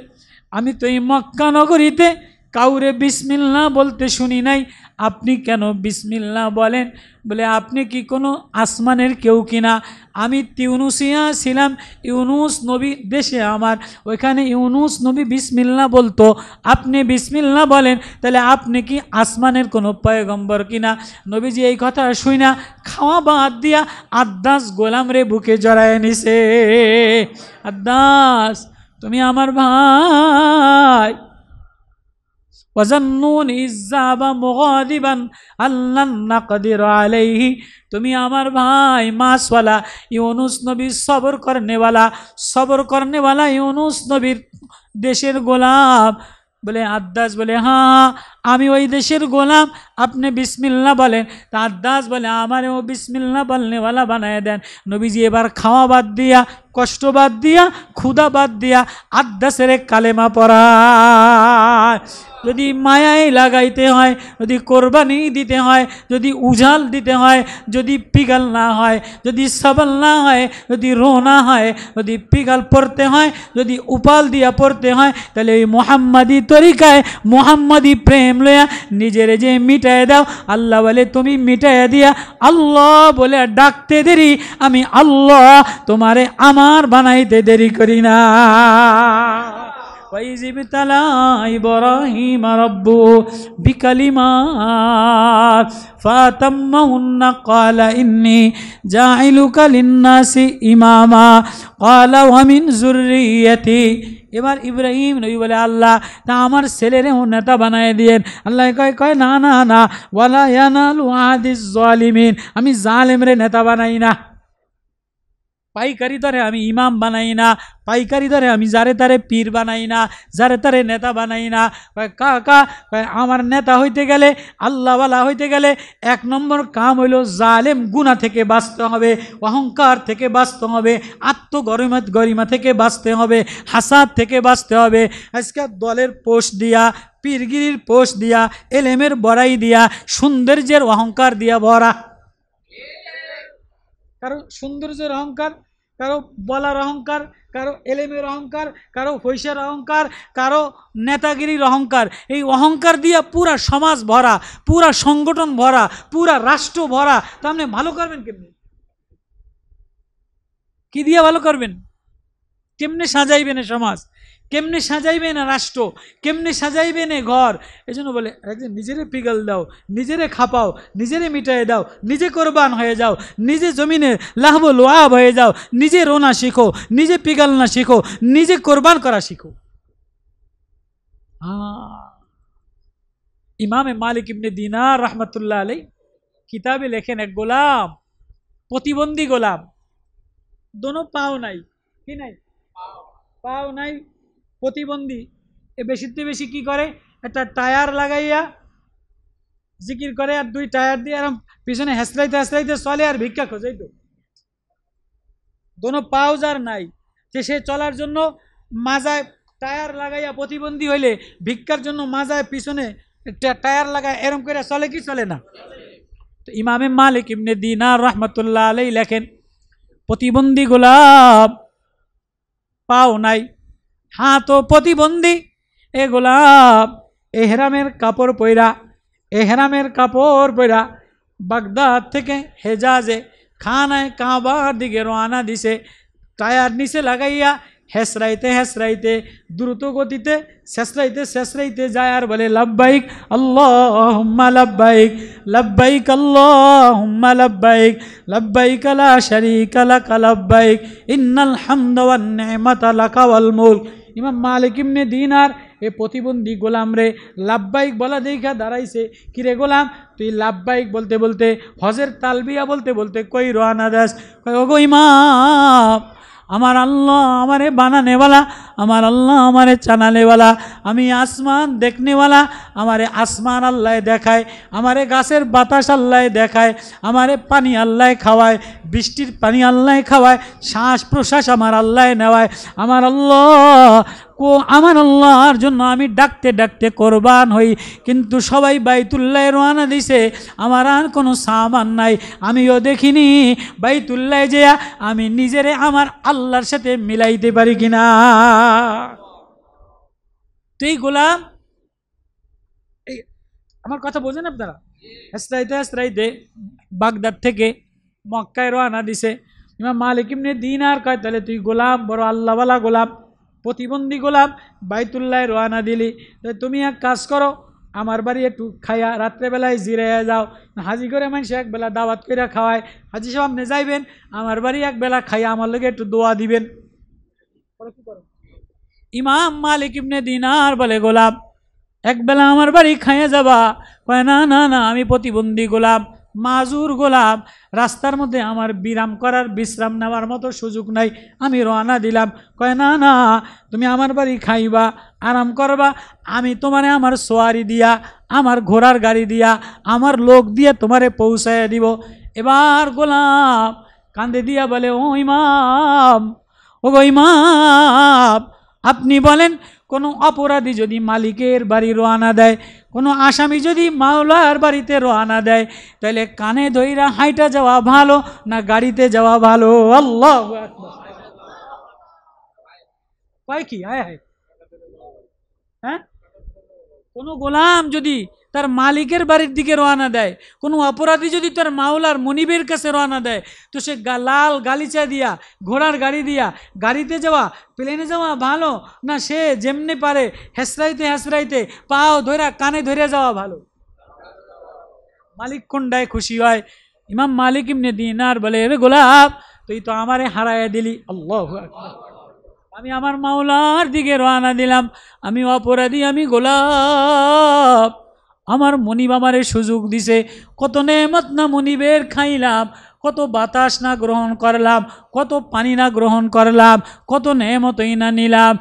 S1: আমি তো এই মক্কা নগরীতে কাউরে বিসমিল্লাহ বলতে শুনি নাই, আপনি কেন বিসমিল্লাহ বলেন? বলে আপনি কি কোনো আসমানের কেউ কিনা? আমি তিউনুসিয়া ছিলাম, ইউনুস নবী দেশে আমার, ওইখানে ইউনুস নবী বিসমিল্লাহ বলতো, আপনি বিসমিল্লাহ বলেন, তাহলে আপনি কি আসমানের কোনো পয়গম্বর কিনা? নবীজি এই কথা শুই না খাওয়া বাদ দিয়া আদ্দাস গোলাম রে বুকে জড়ায় নিছে। আদ্দাস তুমি আমার ভাই, ওয়াজান্নুন ইজ্জাবা মুগাদিবান আল্লান নাকদির আলাইহি, তুমি আমার ভাই মাসওয়ালা ইউনুস নবী, সবর করনেওয়ালা ইউনুস নবীর দেশের গোলাম। বলে আদ্দাস বলে হ্যাঁ আমি ওই দেশের গোলাম, আপনি বিসমিল্লাহ বলেন। তা আদ্দাস বলে আমারেও বিসমিল্লাহ বলনেওয়ালা বানায় দেন। নবীজি এবার খাওয়া বাদ দিয়া, কষ্ট বাদ দিয়া, ক্ষুধা বাদ দিয়া আদ্দাসের কালেমা পড়ায়। যদি মায়ায় লাগাইতে হয়, যদি কোরবানি দিতে হয়, যদি উজাল দিতে হয়, যদি পিগাল না হয়, যদি সবল না হয়, যদি রো না হয়, যদি পিগাল পড়তে হয়, যদি উপাল দিয়া পড়তে হয়, তাহলে এই মুহাম্মাদি তরিকায় মুহাম্মাদি প্রেম লয়া নিজের যে মিটায় দাও। আল্লাহ বলে তুমি মিটাইয়া দিয়া আল্লাহ বলে ডাকতে দেরি, আমি আল্লাহ তোমারে আমার বানাইতে দেরি করি না। وَإِذِ ابْتَلَى إِبْرَاهِيمَ رَبُّهُ بِكَلِمَاتٍ فَأَتَمَّهُنَّ قَالَ إِنِّي جَاعِلُكَ لِلنَّاسِ إِمَامًا قَالَ وَمِنْ ذُرِّيَّتِي। এবার ইব্রাহিম নবী বলে আল্লাহ তা আমার ছেলেরেও নেতা বানায় দিয়েন। আল্লাহ কয় না না না, ওয়ালা ইয়ানালু আহাদিজ জালিমিন, আমি জালেমরে নেতা বানাই না। পাইকারি দরে আমি ইমাম বানাই না, পাইকারি দরে আমি যারে তারে পীর বানাই না, যারে তারে নেতা বানাই না। কাকা আমার নেতা হইতে গেলে, আল্লাহওয়ালা হইতে গেলে 1 নম্বর কাম হইল জালেম গুনাহ থেকে বাঁচতে হবে, অহংকার থেকে বাঁচতে হবে, গরিমা থেকে বাঁচতে হবে, হাসাদ থেকে বাঁচতে হবে। আজকে দলের পোস্ট দিয়া, পীরগিরির পোস্ট দিয়া, এলেমের বড়াই দিয়া, সৌন্দর্যের অহংকার দিয়া ভরা। কারো সৌন্দর্যের অহংকার, কারো বলার অহংকার, কারো এলেমের অহংকার, কারো পয়সার অহংকার, কারো নেতাগিরির অহংকার। এই অহংকার দিয়া পুরা সমাজ ভরা, পুরা সংগঠন ভরা, পুরা রাষ্ট্র ভরা। তা আপনি ভালো করবেন কেমনি? কি দিয়া ভালো করবেন? কেমনে সাজাইবেন সমাজ, কেমনে সাজাইবেন রাষ্ট্র, কেমনে সাজাইবেন ঘর? এই জন্য বলে একদিন নিজেরে পিগল দাও, নিজেরে খাপাও, নিজেরে মিটাই দাও, নিজে কোরবান হয়ে যাও, নিজে জমিনে লাহব লোয়াব হয়ে যাও, নিজে রোনা শিখো, নিজে পিগল না শিখো, নিজে কোরবান করা শিখো। ইমামে মালিক ইবনে দিনার রহমতুল্লাহ আলাই কিতাবে লেখেন, এক গোলাম, প্রতিবন্ধী গোলাম, দোনো পাও নাই, কি নাই, পাও নাই, প্রতিবন্ধী। এ বেশিতে বেশি কি করে, একটা টায়ার লাগাইয়া জিকির করে, আর 2 টায়ার দিয়ে আর পিছনে হেসরাইতে হেসরাইতে চলে, আর ভিক্ষা খোঁজে। তো দোনো পাও যার নাই, যে সে চলার জন্য মাজায় টায়ার লাগাইয়া, প্রতিবন্ধী হইলে ভিক্ষার জন্য মাজায় পিছনে টায়ার লাগায়, এরম করে চলে কি চলে না? তো ইমামে মালিক ইবনে দিনার রহমতুল্লাহ আলাই লেখেন, প্রতিবন্ধী গোলাম, পাও নাই, হাতও প্রতিবন্ধী, এ গোলাম এহরামের কাপড় পয়রা বাগদাদ থেকে হেজাজে খানায় কাবার দিকে রওনা দিছে। টায়ার নিচে লাগাইয়া হেসরাইতে দ্রুত গতিতে শেষরাইতে যায়, আর বলে লব্বাইক আল্লাহুম্মা লব্বাইক, লব্বাইক আল্লাহুম্মা লব্বাইক, লব্বাইক লা শারীকা লাক লব্বাইক, ইন্নাল হামদা ওয়ান নি'মাতা লাকা ওয়াল মুলক। ইমাম মালিক ইবনে দিনার এ প্রতিবন্ধী গোলাম রে লাব্বাইক বলা দেখা দাঁড়াইছে। কিরে গোলাম, তুই লাব্বাইক বলতে বলতে, হজের তালবিয়া বলতে বলতে কই রওনা দাস? ওগো ইমাম, আমার আল্লাহ আমারে বানানেওয়ালা, আমার আল্লাহ আমারে চানানেওয়ালা, আমি আসমান দেখনেওয়ালা, আমারে আসমান আল্লাহ দেখায়, আমারে গাছের বাতাস আল্লাহ দেখায়, আমারে পানি আল্লাহ খাওয়ায়, বৃষ্টির পানি আল্লাহ খাওয়ায়, শ্বাস প্রশ্বাস আমার আল্লাহ নেওয়ায়। আমার আল্লাহর জন্য আমি ডাকতে ডাকতে কোরবান হই, কিন্তু সবাই বাইতুল্লাহ রওনা দিছে, আমার আর কোনো সামান নাই, আমিও দেখিনি বাইতুল্লাহ যে আমি নিজেরে আমার আল্লাহর সাথে মিলাইতে পারি কিনা। তুই গোলাম, আমার কথা বোঝেন আপনারা? হেসরাইতে বাগদাদ থেকে মক্কায় রওনা দিছে। ইমাম মালিক ইবনে দিনার কয়, তাহলে তুই গোলাম, বড় আল্লাহওয়ালা গোলাম, প্রতিবন্ধী গোলাম, বাইতুল্লাহ রওনা দিলি, তুমি এক কাজ করো, আমার বাড়ি একটু খাইয়া রাত্রেবেলায় জিরাইয়া যাও। হাজি করে মানুষ একবেলা দাওয়াত করে খাওয়ায়, হাজি সাহেব আপনি যাইবেন, আমার বাড়ি একবেলা খাইয়া আমার লগে একটু দোয়া দিবেন। ইমাম মালিক ইবনে দিনার বলে, গোলাম একবেলা আমার বাড়ি খাইয়া যাবা? কয় না না না, আমি প্রতিবন্ধী গোলাম, মাজুর গোলাম, রাস্তার মধ্যে আমার বিশ্রাম নেওয়ার মতো সুযোগ নাই, আমি রওনা দিলাম। কয় না না, তুমি আমার বাড়ি খাইবা, আরাম করবা, আমি তোমারে আমার সোয়ারি দিয়া, আমার ঘোড়ার গাড়ি দিয়া, আমার লোক দিয়ে তোমারে পৌঁছাইয়া দিব। এবার গোলাম কান্দে দিয়া বলে, ও ইমাম, ও গো ইমাম, আপনি বলেন, কোনো অপরাধী যদি মালিকের বাড়ি রওনা দেয়, কোনো আসামি যদি মাওলার বাড়িতে রওনা দেয়, তাহলে কানে ধইরা হাইটা যাওয়া ভালো না গাড়িতে যাওয়া ভালো? আল্লাহু আকবার। কয় কি? হ্যাঁ, কোনো গোলাম যদি তার মালিকের বাড়ির দিকে রওনা দেয়, কোনো অপরাধী যদি তার মাওলার মনিবের কাছে রওনা দেয়, তো সে লাল গালিচা দিয়া, ঘোড়ার গাড়ি দিয়া গাড়িতে যাওয়া, প্লেনে যাওয়া ভালো না সে যেমনি পারে হেসরাইতে পাও ধরা কানে ধরে যাওয়া ভালো? মালিক কোনটায় খুশি হয়? ইমাম মালিক ইবনে দিনার বলে, রে গোলাপ, তুই তো আমারে হারাইয়া দিলি। আল্লাহু আকবার। আমি আমার মাওলার দিকে রওনা দিলাম, আমি অপরাধী, আমি গোলাপ, আমার মনিব আমারে সুযোগ দিছে, কত নেমত না মনিবের খাইলাম, কত বাতাস না গ্রহণ করলাম, কত পানি না গ্রহণ করলাম, কত নেমতই না নিলাম,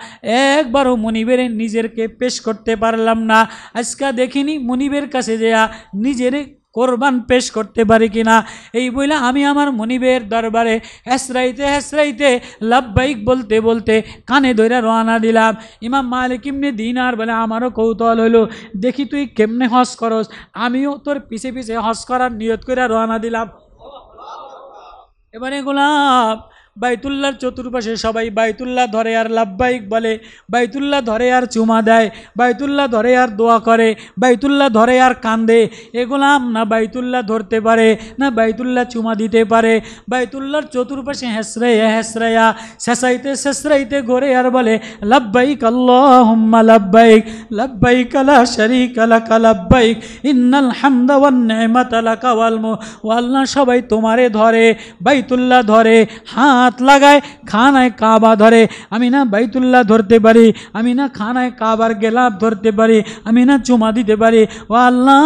S1: একবারও মুনিবের নিজেরকে পেশ করতে পারলাম না। আজকে দেখিনি মুনিবের কাছে যেয়া নিজের কোরবান পেশ করতে পারি কিনা। এই বইলা আমি আমার মনিবের দরবারে হেসরাইতে হেসরাইতে লাব্বাইক বলতে বলতে কানে ধরে রওনা দিলাম। ইমাম মালিক ইবনে দিনার বলে আমারও কৌতূহল হলো, দেখি তুই কেমনে হজ করস, আমিও তোর পিছে পিছে হজ করার নিয়ত করে রওনা দিলাম। এবারে গোলাম বাইতুল্লাহর চতুর্পাশে সবাই বাইতুল্লাহ ধরে আর লাব্বাইক বলে, বাইতুল্লাহ ধরে আর চুমা দেয়, বাইতুল্লাহ ধরে আর দোয়া করে, বাইতুল্লাহ ধরে আর কান্দে। এ গোলাম না বাইতুল্লাহ ধরতে পারে না বাইতুল্লাহ চুমা দিতে পারে। বাইতুল্লাহর চতুর্পাশে হেসরাইয়া হেসরাইয়া শেষাইতে শেষরাইতে ঘরে আর বলে লাব্বাইক আল্লাহুম্মা লাব্বাইক, লাব্বাইক লা শারীকা লাকা লাব্বাইক, ইন্নাল হামদা ওয়ান নি'মাতা লাকা ওয়াল মুলক। ও আল্লাহ, সবাই তোমারে ধরে, বাইতুল্লাহ ধরে, হাত লাগায় খানায় কাবা ধরে। আমি না বাইতুল্লাহ ধরতে পারি, আমি না খানায় কাবার গেলাপ ধরতে পারি, আমি না চুমা দিতে পারি। ও আল্লাহ,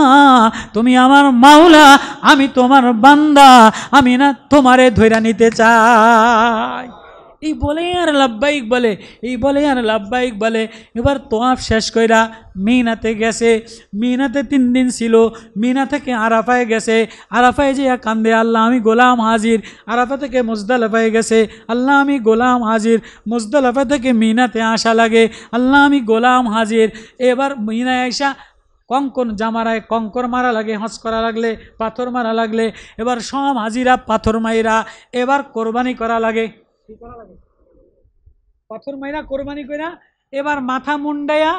S1: তুমি আমার মাওলা, আমি তোমার বান্দা, আমি না তোমারে ধইরা নিতে চাই। এই বলে আর লাব্বাইক বলে, এই বলে আর লাব্বাইক বলে। এবার তোয়াফ শেষ কইরা মিনাতে গেছে। মিনাতে 3 দিন ছিল। মিনা থেকে আরাফায় গেছে। আরাফায় যে কান্দে, আল্লাহ আমি গোলাম হাজির। আরাফা থেকে মুজদালিফায় গেছে, আল্লাহ আমি গোলাম হাজির। মুজদালিফা থেকে মিনাতে আসা লাগে, আল্লাহ আমি গোলাম হাজির। এবার মিনায় আইসা কঙ্কন জামারায় কঙ্কর মারা লাগে, হজ করা লাগলে, পাথর মারা লাগলে। এবার সব হাজিরা পাথর মাইরা এবার কোরবানি করা লাগে। পাথর মাইরা কোরবানি কইরা এবার মাথা মুন্ডাইয়া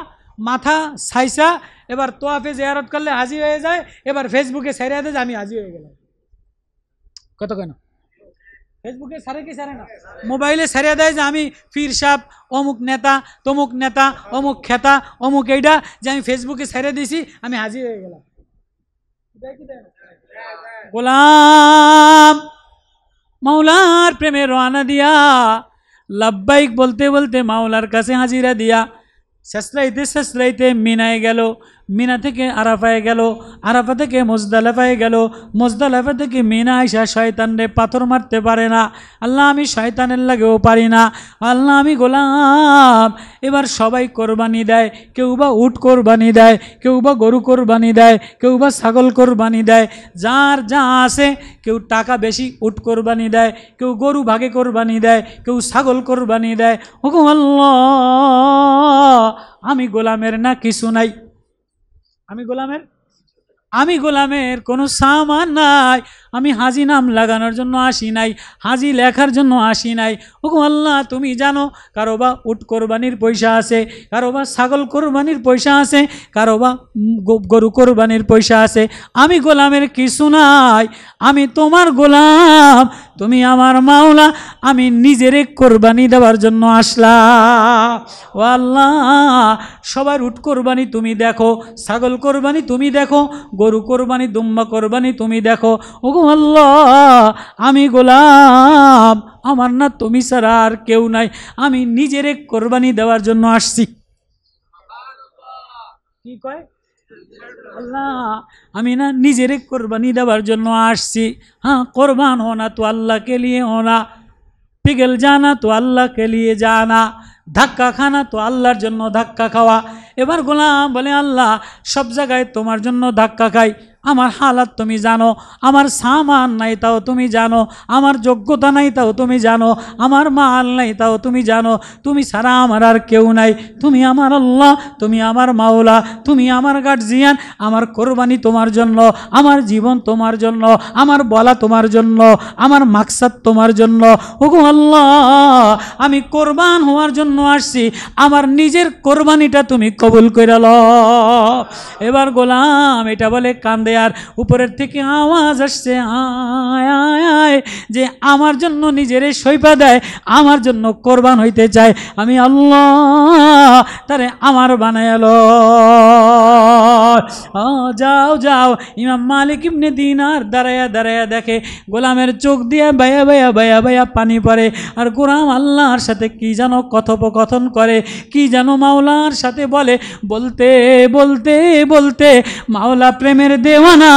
S1: মাথা ছাইসা এবার তোয়াফে জিয়ারত করলে হাজি হয়ে যায়। এবার ফেসবুকে ছাইরা দেয় যে আমি হাজি হয়ে গেলাম। কত কেন ফেসবুকে ছাড়ে কি ছাড়ে না, মোবাইলে ছাড়িয়ে দেয় যে আমি পীর সাহেব, অমুক নেতা, তমুক নেতা, অমুক খেতা, অমুক এইটা, যে আমি ফেসবুকে ছেড়ে দিছি, আমি হাজি হয়ে গেলাম। গোলাম মাওলার প্রেমে রওনা দিয়া লাব্বাইক বলতে বলতে মাওলার কাছে হাজিরা দিয়া শেষরাইতে শেষরাইতে মিনায় গেল। মিনা থেকে আরাফায় গেল, আরাফা থেকে মুজদালিফায় গেল, মুজদালিফা থেকে মিনা আইসা শয়তানরে পাথর মারতে পারে না। আল্লাহ আমি শয়তানের লাগেও পারি না, আল্লাহ আমি গোলাম। এবার সবাই কোরবানি দেয়, কেউ বা উট কোরবানি দেয়, কেউ বা গরু কোরবানি দেয়, কেউ বা ছাগল কোরবানি দেয়, যার যা আছে। কেউ টাকা বেশি উট কোরবানি দেয়, কেউ গরু ভাগে কোরবানি দেয়, কেউ ছাগল কোরবানি দেয়। ওগো আল্লাহ, আমি গোলামের না কিছু নাই, আমি গোলামের কোনো সামান নাই। আমি হাজি নাম লাগানোর জন্য আসি নাই, হাজি লেখার জন্য আসি নাই। ওগো আল্লাহ, তুমি জানো কারো বা উট কোরবানির পয়সা আছে, কারো বা ছাগল কোরবানির পয়সা আছে, কারো বা গরু কোরবানির পয়সা আছে। আমি গোলামের কিছু নাই, আমি তোমার গোলাম, তুমি আমার মাওলা। আমি নিজেরে কোরবানি দেওয়ার জন্য আসলাম। ও আল্লাহ, সবার উট কোরবানি তুমি দেখো, ছাগল কোরবানি তুমি দেখো, গরু কোরবানি, দুম্বা কোরবানি তুমি দেখো। ওগো আল্লাহ, আমি গোলাম, আমার না তুমি ছাড়া আর কেউ নাই। আমি নিজেরে কোরবানি দেওয়ার জন্য আসছি। কি কয় আল্লাহ, আমি না নিজেরে কোরবানি দেওয়ার জন্য আসছি। हाँ कुर्बान होना तो अल्लाह के लिए होना, पिघल जाना तो अल्लाह के लिए जाना, ধাক্কা খানা তো আল্লাহর জন্য ধাক্কা খাওয়া। এবার গোলাম বলে আল্লাহ, সব জায়গায় তোমার জন্য ধাক্কা খাই, আমার হালাত তুমি জানো, আমার সামান নাই তাও তুমি জানো, আমার যোগ্যতা নাই তাও তুমি জানো, আমার মাল নাই তাও তুমি জানো। তুমি ছাড়া আমার আর কেউ নাই, তুমি আমার আল্লাহ, তুমি আমার মাওলা, তুমি আমার গার্জিয়ান। আমার কোরবানি তোমার জন্য, আমার জীবন তোমার জন্য, আমার বলা তোমার জন্য, আমার মাকসাদ তোমার জন্য। ওগো আল্লাহ, আমি কোরবান হওয়ার জন্য আসছি, আমার নিজের কোরবানিটা তুমি কবুল করে লও। এবার গোলাম এটা বলে কান্দে, আর উপরের থেকে আওয়াজ আসছে আয় আয় আয়, যে আমার জন্য নিজেরে সইপা দেয়, আমার জন্য কোরবান হইতে চায়। আমি আল্লাহ তারে আমার বানায়ালো। যাও যাও। ইমাম মালিক ইবনে দিনার দাঁড়ায়া দাঁড়ায়া দেখে গোলামের চোখ দিয়ে বায়া বায়া বায়া বায়া পানি পড়ে, আর গোলাম আল্লাহর সাথে কি যেন কথোপকথন করে, কি যেন মাওলার সাথে বলে। বলতে বলতে বলতে মাওলা প্রেমের দেওয়ানা,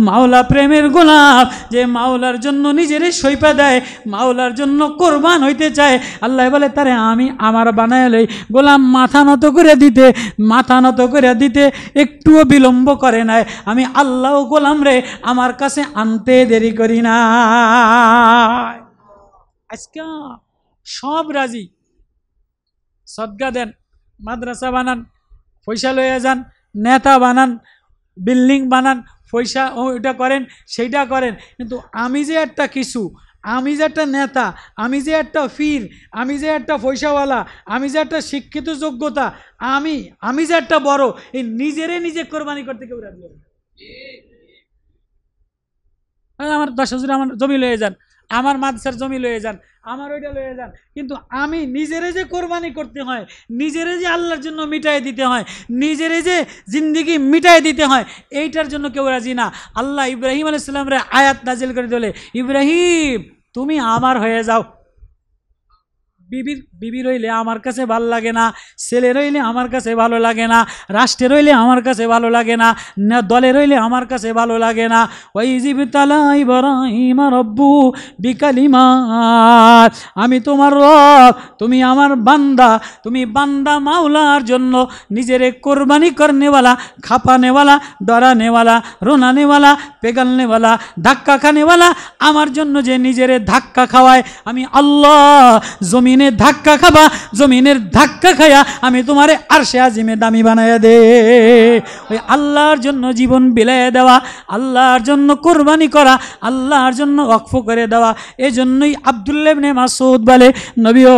S1: মাওলা প্রেমের গোলাম, যে মাওলার জন্য নিজেরে সইপা দেয়, মাওলার জন্য কোরবান হইতে চায়। আল্লাহ বলে তারে আমি আমার বানায় লই। গোলাম মাথা নত করে দিতে, মাথা নত করে দিতে একটুও বিলম্ব করে নাই। আমি আল্লাহ গোলাম রে আমার কাছে আনতে দেরি করি না। আজকে সব রাজি, সদকা দেন, মাদ্রাসা বানান, পয়সা লইয়া যান, নেতা বানান, বিল্ডিং বানান, পয়সা ওইটা করেন, সেইটা করেন, কিন্তু আমি যে একটা কিছু, আমি যে একটা নেতা, আমি যে একটা ফির, আমি যে একটা পয়সাওয়ালা, আমি যে একটা শিক্ষিত যোগ্যতা, আমি যে একটা বড়, এই নিজেরে নিজে কোরবানি করতে কেউ রাজি হবে না। আমার 10,000 আমার জমি লয়ে যান, আমার মাদ্রাসার জমি লয়ে যান, আমার ওইটা লয়ে যান, কিন্তু আমি নিজেরে যে কোরবানি করতে হয়, নিজেরে যে আল্লাহর জন্য মিটাই দিতে হয়, নিজেরে যে জিন্দিগি মিটাই দিতে হয়, এইটার জন্য কেউ রাজি না। আল্লাহ ইব্রাহিম আলাইহিস সালামের আয়াত নাজিল করে দিলে, ইব্রাহিম তুমি আমার হয়ে যাও। বিবি রইলে আমার কাছে ভালো লাগে না, ছেলে রইলে আমার কাছে ভালো লাগে না, রাষ্ট্রে রইলে আমার কাছে ভালো লাগে না, দলে রইলে আমার কাছে ভালো লাগে না। ওয়াইজিবতালা ইব্রাহিম রব্বু বিকালিমাত, আমি তোমার রব, তুমি আমার বান্দা, তুমি বান্দা মাওলার জন্য নিজেরে কোরবানি করনেওয়ালা, খাপানেওয়ালা, ডরানেওয়ালা, রোনানেওয়ালা, পেগালনেওয়ালা, ধাক্কা খানেওয়ালা, আমার জন্য যে নিজেরে ধাক্কা খাওয়ায়, আমি আল্লাহ জমিন ধাক্কা খাবা, জমিনের ধাক্কা খায়া আমি তোমারে আরশে আজিমে দামি বানায়া দে। ওই আল্লাহর জন্য জীবন বিলাইয়া দেওয়া, আল্লাহর জন্য কোরবানি করা, আল্লাহর জন্য ওয়াকফ করে দেওয়া। এজন্যই আব্দুল্লাহ ইবনে মাসউদ বলে, নবী ও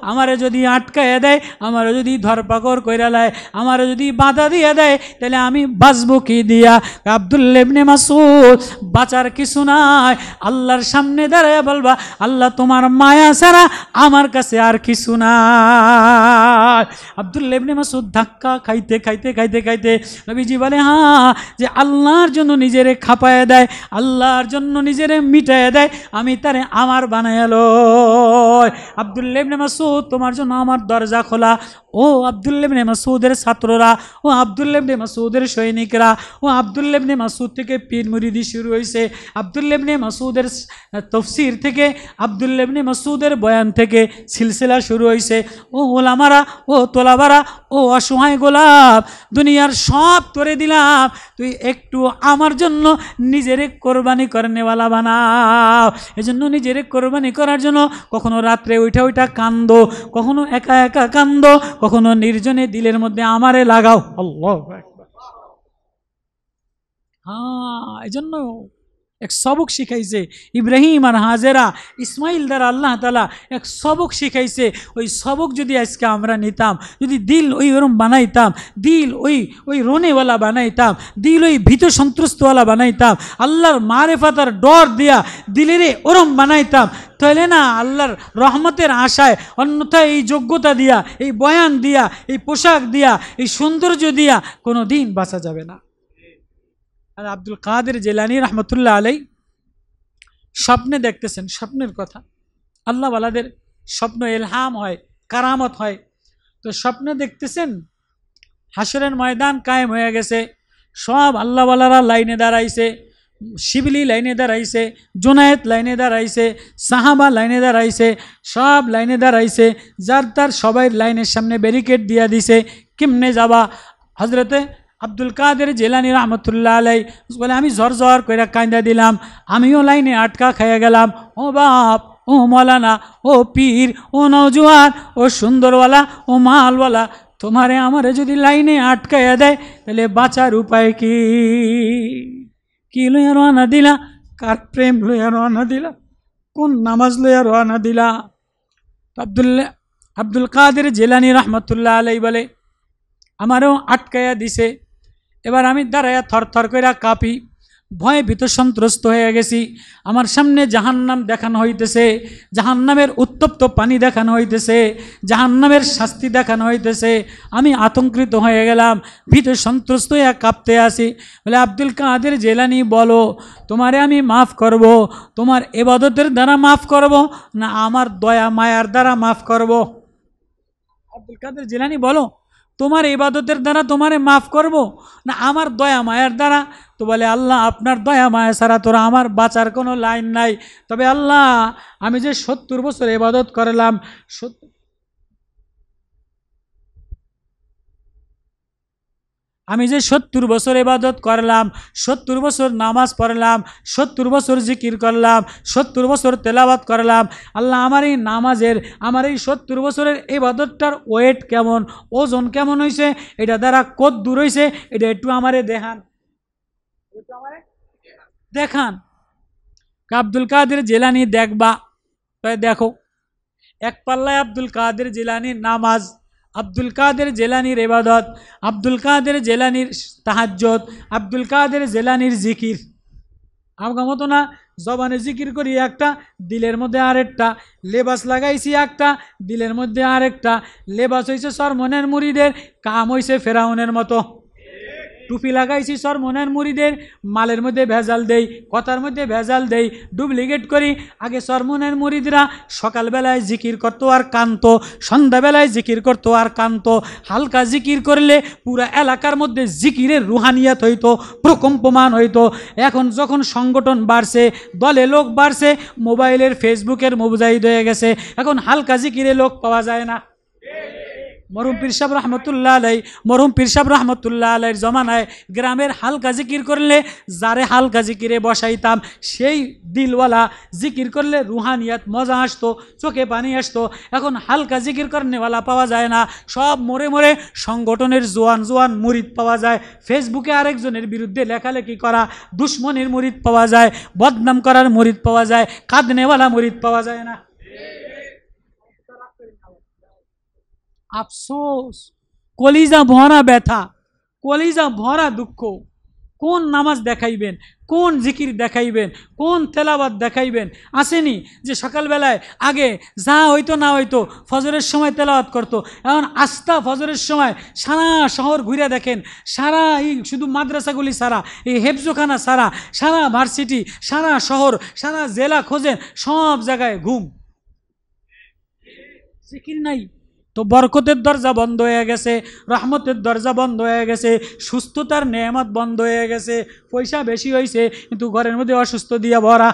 S1: আমারে যদি আটকায়া দেয়, আমারে যদি ধরপাকড় কইরা লায়, আমারে যদি বাধা দিয়ে দেয়, তাহলে আমি বাঁচবো কি দিয়া? আব্দুল্লাহ ইবনে মাসউদ বাঁচার কিছু নাই, আল্লাহর সামনে দাঁড়ায় বলবা, আল্লাহ তোমার মায়া ছাড়া আমার কাছে আর কিছু নাই। আব্দুল্লাহ ইবনে মাসউদ ধাক্কা খাইতে খাইতে খাইতে খাইতে নবীজি বলে, হ্যাঁ, যে আল্লাহর জন্য নিজেরে খাপায় দেয়, আল্লাহর জন্য নিজেরে মিটায় দেয়, আমি তারে আমার বানায় লই। আব্দুল্লাহ ইবনে মাসউদ তোমার জন্য আমার দরজা খোলা। ও আব্দুল্লাহ ইবনে মাসউদের ছাত্ররা, ও আব্দুল্লাহ ইবনে মাসউদের সৈনিকরা, ও আব্দুল্লাহ ইবনে মাসউদ থেকে পীর মুরিদি শুরু হয়েছে, আব্দুল্লাহ ইবনে মাসউদের তাফসীর থেকে, আব্দুল্লাহ ইবনে মাসউদের বয়ান থেকে সিলসিলা শুরু হয়েছে। ও ওলামারা, ও তোলাবারা, ও অসহায় গোলাপ, দুনিয়ার সব তোরে দিলাম, তুই একটু আমার জন্য নিজেরে কোরবানি করনেওয়ালা বানাও। এজন্য নিজেরে কোরবানি করার জন্য কখনো রাত্রে উঠা উঠা কান্দো, কখনো একা একা কান্দো, কখনো নির্জনে দিলের মধ্যে আমারে লাগাও। আল্লাহু আকবার। হ্যাঁ, এজন্য এক সবক শিখাইছে ইব্রাহিম আর হাজেরা, ইসমাইল দ্বারা আল্লাহ তাআলা এক সবক শিখাইছে। ওই সবক যদি আজকে আমরা নিতাম, যদি দিল ওই ওরম বানাইতাম, দিল ওই রোনেওয়ালা বানাইতাম, দিল ওই ভীত সন্ত্রস্তওয়ালা বানাইতাম, আল্লাহর মারেফাতার ডর দিয়া দিলেরে ওরম বানাইতাম, তাহলে না আল্লাহর রহমতের আশায়, অন্যথায় এই যোগ্যতা দিয়া, এই বয়ান দিয়া, এই পোশাক দিয়া, এই সৌন্দর্য দিয়া কোনো দিন বাঁচা যাবে না। আর আব্দুল কাদের জিলানী রহমতুল্লাহ আলাই স্বপ্নে দেখতেছেন, স্বপ্নের কথা, আল্লাহ ওয়ালাদের স্বপ্ন ইলহাম হয়, কারামত হয়। তো স্বপ্নে দেখতেছেন হাসরের ময়দান কায়েম হয়ে গেছে, সব আল্লাহ ওয়ালারা লাইনে দাঁড়াইছে, শিবলি লাইনে দাঁড়াইছে, জুনায়েদ লাইনে দাঁড়াইছে, সাহাবা লাইনে দাঁড়াইছে, সব লাইনে দাঁড়াইছে, যার তার সবাই লাইনের সামনে ব্যারিকেড দিয়া দিছে, কেমনে যাবা? হজরতে আব্দুল কাদের জিলানী রহমতুল্লাহ আলাই বলে, আমি ঝর ঝর করে কান্দা দিলাম, আমিও লাইনে আটকা খাইয়া গেলাম। ও বাপ, ও মৌলানা, ও পীর, ও নওজোয়ান, ও সুন্দরওয়ালা, ও মালওয়ালা, তোমারে আমারে যদি লাইনে আটকাইয়া দেয়, তাহলে বাঁচার উপায় কি? কি লইয়া রওনা দিলা? কার প্রেম লইয়া রওনা দিলা? কোন নামাজ লইয়া রওনা দিলা? আব্দুল কাদের জিলানী রহমতুল্লাহ আলাই বলে, আমারও আটকাইয়া দিছে। এবার আমি দাঁড়াইয়া থর থর করে কাঁপি, ভয়ে ভীত সন্ত্রস্ত হয়ে গেছি। আমার সামনে জাহান্নাম দেখানো হইতেছে, জাহান্নামের উত্তপ্ত পানি দেখানো হইতেছে, জাহান্নামের শাস্তি দেখানো হইতেছে। আমি আতঙ্কিত হয়ে গেলাম, ভীত সন্ত্রস্ত হয়ে কাঁপতে আসি। বলে, আব্দুল কাদের জিলানী বলো, তোমারে আমি মাফ করব, তোমার ইবাদতের দ্বারা মাফ করব না আমার দয়া মায়ার দ্বারা মাফ করব? আব্দুল কাদের জিলানী বলো, তোমার ইবাদতের দ্বারা তোমারে মাফ করব না আমার দয়া মায়ার দ্বারা? তো বলে, আল্লাহ আপনার দয়া মায়া ছাড়া তোরা আমার বাঁচার কোনো লাইন নাই। তবে আল্লাহ, আমি যে 70 বছর ইবাদত করলাম, আমি যে 70 বছর ইবাদত করলাম, 70 বছর নামাজ পড়লাম, 70 বছর জিকির করলাম, 70 বছর তেলাওয়াত করলাম, আল্লাহ আমার এই নামাজের, আমার এই 70 বছরের ইবাদতটার ওয়েট কেমন, ওজন কেমন হয়েছে, এটা দ্বারা কত দূর হয়েছে, এটা একটু আমারে দেখান, একটু আমারে দেখান। আব্দুল কাদের জিলানী দেখবা? দেখো, এক পাল্লায় আব্দুল কাদের জিলানীর নামাজ, আব্দুল কাদের জিলানীর ইবাদত, আব্দুল কাদের জিলানীর তাহাজ্জুদ, আব্দুল কাদের জিলানীর জিকির। আমার মতো না, জবানে জিকির করি একটা, দিলের মধ্যে আরেকটা, লেবাস লাগাইছি একটা, দিলের মধ্যে আরেকটা। লেবাস হয়েছে সরমনের মুরিদের, কাম হয়েছে ফেরাউনের মতো। টুপি লাগাইছি সরমনের মুরিদের, মালের মধ্যে ভেজাল দেই, কথার মধ্যে ভেজাল দেই, ডুপ্লিকেট করি। আগে সরমনের মুরিদরা সকালবেলায় জিকির করতো আর কানতো, সন্ধ্যাবেলায় জিকির করতো আর কানতো। হালকা জিকির করলে পুরা এলাকার মধ্যে জিকিরের রুহানিয়াত হইতো, প্রকম্পমান হইতো। এখন যখন সংগঠন বাড়ছে, দলে লোক বাড়ছে, মোবাইলের ফেসবুকের মুজাহিদ হয়ে গেছে, এখন হালকা জিকিরে লোক পাওয়া যায় না। মরহুম পীর সাহেব রহমতুল্লাহ আলাই, মরহুম পীর সাহেব রহমতুল্লাহ আলাইয়ের জমানায় গ্রামের হালকা জিকির করলে, যারে হালকা জিকিরে বসাইতাম সেই দিলওয়ালা জিকির করলে রুহানিয়াত মজা আসতো, চোখে পানি আসতো। এখন হালকা জিকির করনেওয়ালা পাওয়া যায় না, সব মরে মরে সংগঠনের জোয়ান জোয়ান মুরিদ পাওয়া যায়। ফেসবুকে আরেকজনের বিরুদ্ধে লেখালেখি করা দুশ্মনের মুরিদ পাওয়া যায়, বদনাম করার মুরিদ পাওয়া যায়, কাঁদনেওয়ালা মুরিদ পাওয়া যায় না। আফসোস, কলিজা ভরা ব্যথা, কলিজা ভরা দুঃখ। কোন নামাজ দেখাইবেন, কোন জিকির দেখাইবেন, কোন তেলাওয়াত দেখাইবেন? আসেনি যে সকালবেলায় আগে যা হইতো না হইতো ফজরের সময় তেলাওয়াত করতো, এখন আস্থা ফজরের সময় সারা শহর ঘুরে দেখেন, সারা এই শুধু মাদ্রাসাগুলি সারা, এই হেফজোখানা সারা, সারা ভার্সিটি, সারা শহর, সারা জেলা খোঁজেন, সব জায়গায় ঘুম, জিকির নাই। তো বরকতের দরজা বন্ধ হয়ে গেছে, রহমতের দরজা বন্ধ হয়ে গেছে, সুস্থতার নেয়ামত বন্ধ হয়ে গেছে। পয়সা বেশি হয়েছে কিন্তু ঘরের মধ্যে অসুস্থ দিয়া ভরা,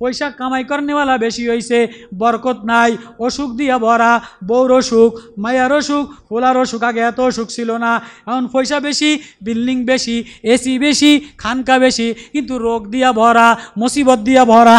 S1: পয়সা কামাই করনেওয়ালা বেশি হয়েছে, বরকত নাই, অসুখ দিয়া ভরা, বউর অসুখ, মায়ার অসুখ, ফোলার অসুখ। আগে এত অসুখ ছিল না, এখন পয়সা বেশি, বিল্ডিং বেশি, এসি বেশি, খানকা বেশি, কিন্তু রোগ দিয়া ভরা, মুসিবত দিয়া ভরা।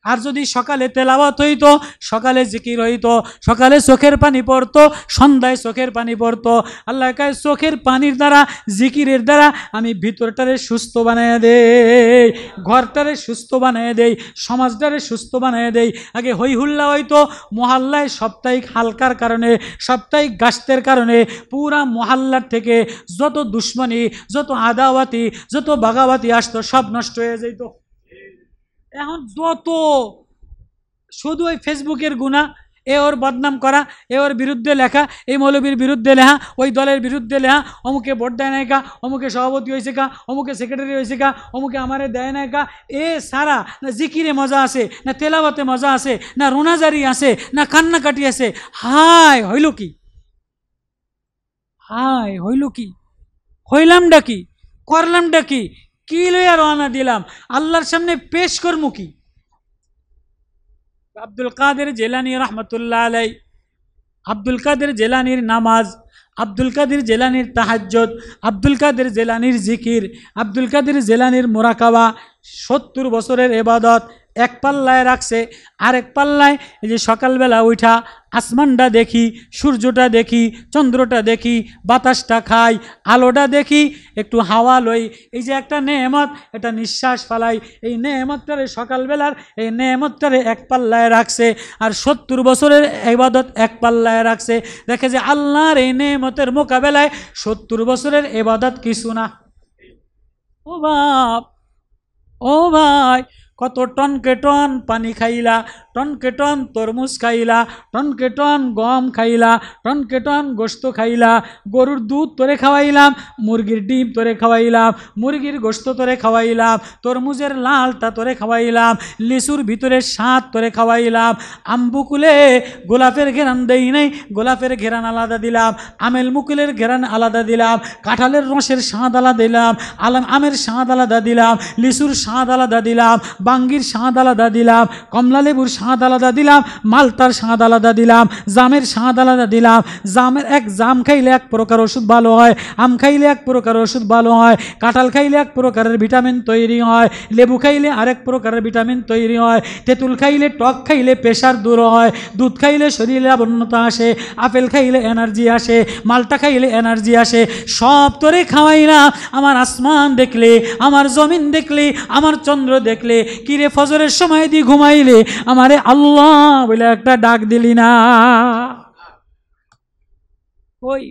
S1: আর যদি সকালে তেলাওয়াত হইতো, সকালে জিকির হইতো, সকালে চোখের পানি পড়তো, সন্ধ্যায় চোখের পানি পড়তো, আল্লাহ কয় চোখের পানির দ্বারা, জিকিরের দ্বারা আমি ভিতরটারে সুস্থ বানিয়ে দেই, ঘরটারে সুস্থ বানিয়ে দেই, সমাজটারে সুস্থ বানিয়ে দেই। আগে হই হুল্লা হইতো মহল্লায়, সাপ্তাহিক হালকার কারণে, সাপ্তাহিক গাছতের কারণে পুরা মহল্লার থেকে যত দুশ্মনী, যত আদাওয়াতি, যত বাগাবাতি আসতো সব নষ্ট হয়ে যেত। এখন যত শুধু ওই ফেসবুকের গুণা, এ ওর বদনাম করা, এ ওর বিরুদ্ধে লেখা, এই মৌলবীর বিরুদ্ধে লেখা, ওই দলের বিরুদ্ধে লেখা, অমুকে ভোট দেয় নাই কা, অমুকে সভাপতি হয়েছে কা, অমুকে সেক্রেটারি হয়েছে কা, অমুকে আমারে দেয় নাই কা। এ সারা না জিকিরে মজা আছে, না তেলাওয়াতে মজা আছে, না রোনাজারি আছে, না কান্নাকাটি আছে। হায় হইল কি, হায় হইল কি, হইলামটা কি, করলামটা কি, কি লইয়া রওনা দিলাম, আল্লাহর সামনে পেশ করবো কি? আব্দুল কাদের জিলানী রহমতুল্লাহ আলাই, আব্দুল কাদের জিলানীর নামাজ, আব্দুল কাদের জিলানীর তাহাজ্জুদ, আব্দুল কাদের জিলানীর জিকির, আব্দুল কাদের জিলানীর মুরাকাবা, 70 বছরের ইবাদত এক পাল্লায় রাখছে। আরেক পাল্লায় এই যে সকালবেলা উঠা আসমানটা দেখি, সূর্যটা দেখি, চন্দ্রটা দেখি, বাতাসটা খাই, আলোটা দেখি, একটু হাওয়া লই, এই যে একটা নেয়ামত, এটা নিঃশ্বাস ফালাই, এই নেয়ামতটারে সকালবেলার এই নেয়ামতটারে এক পাল্লায় রাখছে। আর 70 বছরের ইবাদত এক পাল্লায় রাখছে। দেখে যে আল্লাহর এই নেয়ামতের মোকাবেলায় 70 বছরের ইবাদত কিছু না। ও বাপ, ও ভাই, কত টনকে টন পানি খাইলা, টনকে টন তরমুজ খাইলা, টনকে টন গম খাইলা, টনকে টন গোস্ত খাইলা, গরুর দুধ তোরে খাওয়াইলাম, মুরগির ডিম তোরে খাওয়াইলাম, মুরগির গোস্ত তোরে খাওয়াইলাম, তরমুজের লালটা তোরে খাওয়াইলাম, লিচুর ভিতরে স্বাদ তোরে খাওয়াইলাম, আম্বুকুলে গোলাপের ঘেরান দেই নাই, গোলাপের ঘেরান আলাদা দিলাম, আমেল মুকুলের ঘেরান আলাদা দিলাম, কাঁঠালের রসের স্বাদ আলাদা দিলাম, আমের স্বাদ আলাদা দিলাম, লিচুর স্বাদ আলাদা দিলাম, বাঙ্গির স্বাদ আলাদা দিলাম, কমলা লেবুর স্বাদ আলাদা দিলাম, মালটার স্বাদ আলাদা দিলাম, জামের স্বাদ আলাদা দিলাম। জাম খাইলে এক প্রকার ওষুধ ভালো হয়, আম খাইলে এক প্রকার ওষুধ ভালো হয়, কাঁঠাল খাইলে এক প্রকারের ভিটামিন তৈরি হয়, লেবু খাইলে আরেক প্রকারের ভিটামিন তৈরি হয়, তেঁতুল খাইলে টক খাইলে প্রেশার দূর হয়, দুধ খাইলে শরীরে লাবণ্যতা আসে, আপেল খাইলে এনার্জি আসে, মালটা খাইলে এনার্জি আসে। সব তোরে খাওয়াইলাম। আমার আসমান দেখলে, আমার জমিন দেখলে, আমার চন্দ্র দেখলে, কিরে ফজরের সময় দিয়ে ঘুমাইলে আমারে আল্লাহ বলে একটা ডাক দিলি না? ওই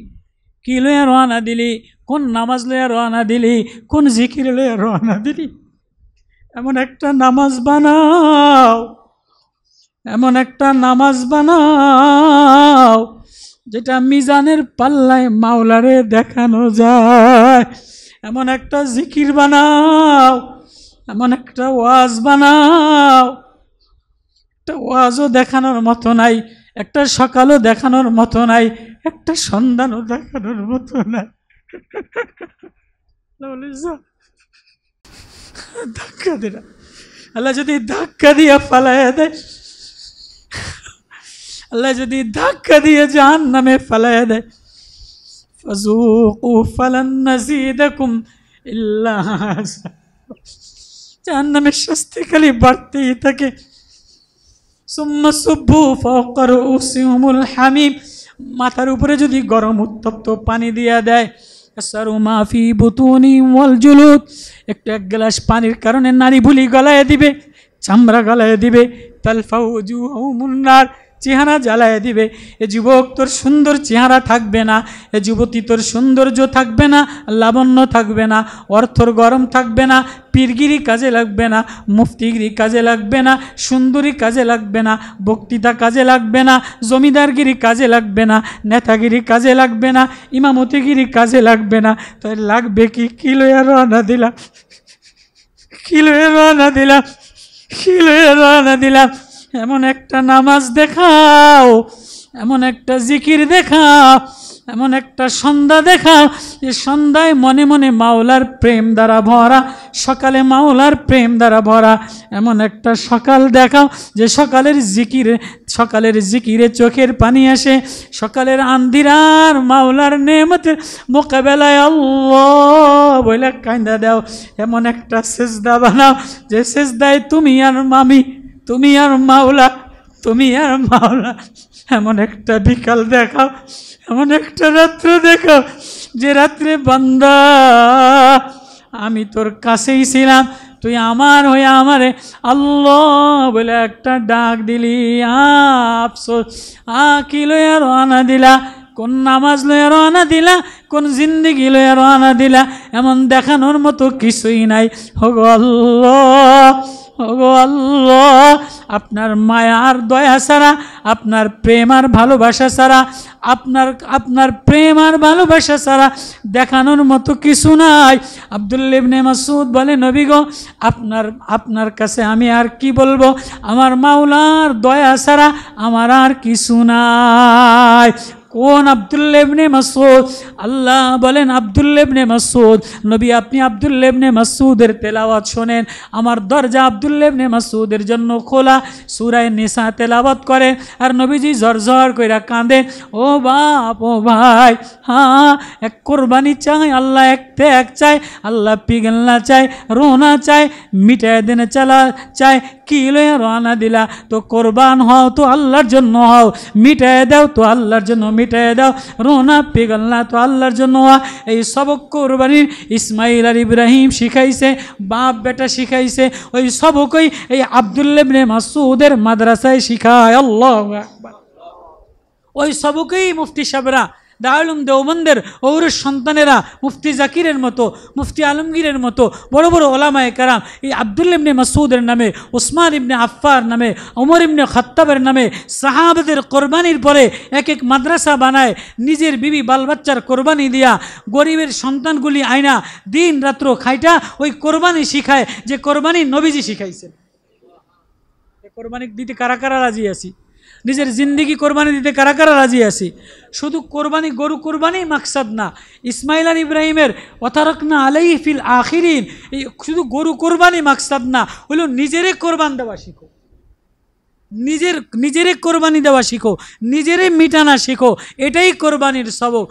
S1: কি লইয়া রওনা দিলি? কোন নামাজ লইয়া রওনা দিলি? কোন জিকির লইয়া রওনা দিলি? এমন একটা নামাজ বানাও, এমন একটা নামাজ বানাও যেটা মিজানের পাল্লায় মাওলারে দেখানো যায়। এমন একটা জিকির বানাও, এমন একটা ওয়াজ বানাও, একটা ওয়াজও দেখানোর মতো নাই, একটা সকালও দেখানোর মতো নাই, একটা সন্ধানও দেখানোর মতো নাই। ধাক্কা দিলা, আল্লাহ যদি ধাক্কা দিয়া ফালাইয়া দেয়, আল্লাহ যদি ধাক্কা দিয়ে জাহান্নামে ফালাইয়া দেয়, ফাযূকু ফালান নাযীদাকুম ইল্লা জাহান্নামের শাস্তি খালি বাড়তেই থাকে। সুম্মা সুব্বু ফাওকা রুউসিহিমুল হামিম, মাথার উপরে যদি গরম উত্তপ্ত পানি দিয়া দেয়, আসারু মা ফি বুতুনিহিম ওয়াল জুলুদ, এক গ্লাস পানির কারণে নারী ভুলি গলায় দিবে, চামড়া গলায় দিবে, তালফাউ উজুহুমুন নার, চেহারা জ্বালায় দিবে। এ যুবক তোর সুন্দর চেহারা থাকবে না, এ যুবতী তোর সৌন্দর্য থাকবে না, লাবণ্য থাকবে না, অর্থর গরম থাকবে না, পীরগিরি কাজে লাগবে না, মুফতিগিরি কাজে লাগবে না, সুন্দরী কাজে লাগবে না, বক্তৃতা কাজে লাগবে না, জমিদারগিরি কাজে লাগবে না, নেতাগিরি কাজে লাগবে না, ইমামতিগিরি কাজে লাগবে না। তাই লাগবে কি? কি লইয়া রওনা দিলাম, কি লইয়া রওনা দিলাম, কি লইয়া রওনা দিলাম? এমন একটা নামাজ দেখাও, এমন একটা জিকির দেখাও, এমন একটা সন্ধ্যা দেখাও যে সন্ধ্যায় মনে মনে মাওলার প্রেম দ্বারা ভরা, সকালে মাওলার প্রেম দ্বারা ভরা। এমন একটা সকাল দেখাও যে সকালের জিকিরে চোখের পানি আসে, সকালের আন্ধিরার মাওলার নেমতের মোকাবেলায় আল্লাহ বলে কান্দা দাও। এমন একটা সেজদা বানাও যে সেজদায় তুমি আর মামি, তুমি আর মাওলা, তুমি আর মাওলা। এমন একটা বিকাল দেখাও, এমন একটা রাত্র দেখাও যে রাত্রে বান্দা আমি তোর কাছেই ছিলাম, তুই আমার হয়ে আমারে আল্লাহ বলে একটা ডাক দিলি। আফসোস, কি লইয়া রওনা দিলা, কোন নামাজ লইয়া রওনা দিলা, কোন জিন্দিগি লইয়া রওনা দিলা, এমন দেখানোর মতো কিছুই নাই। ওগো আল্লাহ, ওগো আল্লাহ, আপনার মায়া আর দয়া ছাড়া, আপনার প্রেম আর ভালোবাসা ছাড়া, আপনার প্রেম আর ভালোবাসা ছাড়া দেখানোর মতো কিছু নাই। আব্দুল্লাহ ইবনে মাসউদ বলে, নবী গো, আপনার কাছে আমি আর কি বলবো? আমার মাওলার দয়া ছাড়া আমার আর কিছু নাই। কোন আব্দুল্লাহ ইবনে মাসউদ? আল্লাহ বলেন আব্দুল্লাহ ইবনে মাসউদ। নবী আপনি আব্দুল্লাহ ইবনে মাসউদের তেলাওয়াত শোনেন। আমার দরজা আব্দুল্লাহ ইবনে মাসউদের জন্য খোলা। সূরা নিসা তেলাওয়াত করেন আর নবীজি ঝরঝর কইরা কাঁদেন। ও বাপ, ও ভাই, হ্যাঁ, এক কোরবানি চাই, আল্লাহ এক ত্যাগ চাই, আল্লাহ পিঘলনা চাই, রোনা চাই, মিটায় দেনে চালা চাই। কি লইয়া রওনা দিলা? তো কোরবান হও তো আল্লাহর জন্য হও, মিটায় দাও তো আল্লাহর জন্য মিটায় দাও, রোনা পিঘলনা তো আল্লাহর জন্য হওয়া। এই সবক কোরবানির ইসমাইল আর ইব্রাহিম শিখাইছে, বাপ বেটা শিখাইছে। ওই সবকই এই আব্দুল্লাহ ইবনে মাসউদের মাদ্রাসায় শিখায়। আল্লাহু আকবার। ওই সবকই মুফতি সাহেবরা দারুল দেওবন্দের ঔরের সন্তানেরা মুফতি জাকিরের মতো, মুফতি আলমগীরের মতো বড় বড় ওলামায়ে কেরাম এই আব্দুল্লাহ ইবনে মাসউদের নামে, ওসমান ইবনে আফফার নামে, ওমর ইবনে খাত্তাবের নামে সাহাবাদের কোরবানির পরে এক এক মাদ্রাসা বানায়, নিজের বিবি বাল বাচ্চার কোরবানি দিয়া গরিবের সন্তানগুলি আইনা দিন রাত্র খাইটা ওই কোরবানি শিখায় যে কোরবানি নবীজি শিখাইছেন। কোরবানি দিতে কারা কারা রাজি আছি? নিজের জিন্দিগি কোরবানি দিতে কারা কারা রাজি আছি? শুধু কোরবানি, গরু কোরবানি মাকসাদ না। ইসমাইল আর ইব্রাহিমের ওয়াতারাকনা আলাইহি ফিল আখিরিন, এই শুধু গরু কোরবানি মাকসাদ না, হলো নিজেরে কোরবান দেওয়া শিখো, নিজেরে কোরবানি দেওয়া শিখো, নিজেরে মিটানা শিখো, এটাই কোরবানির সবক।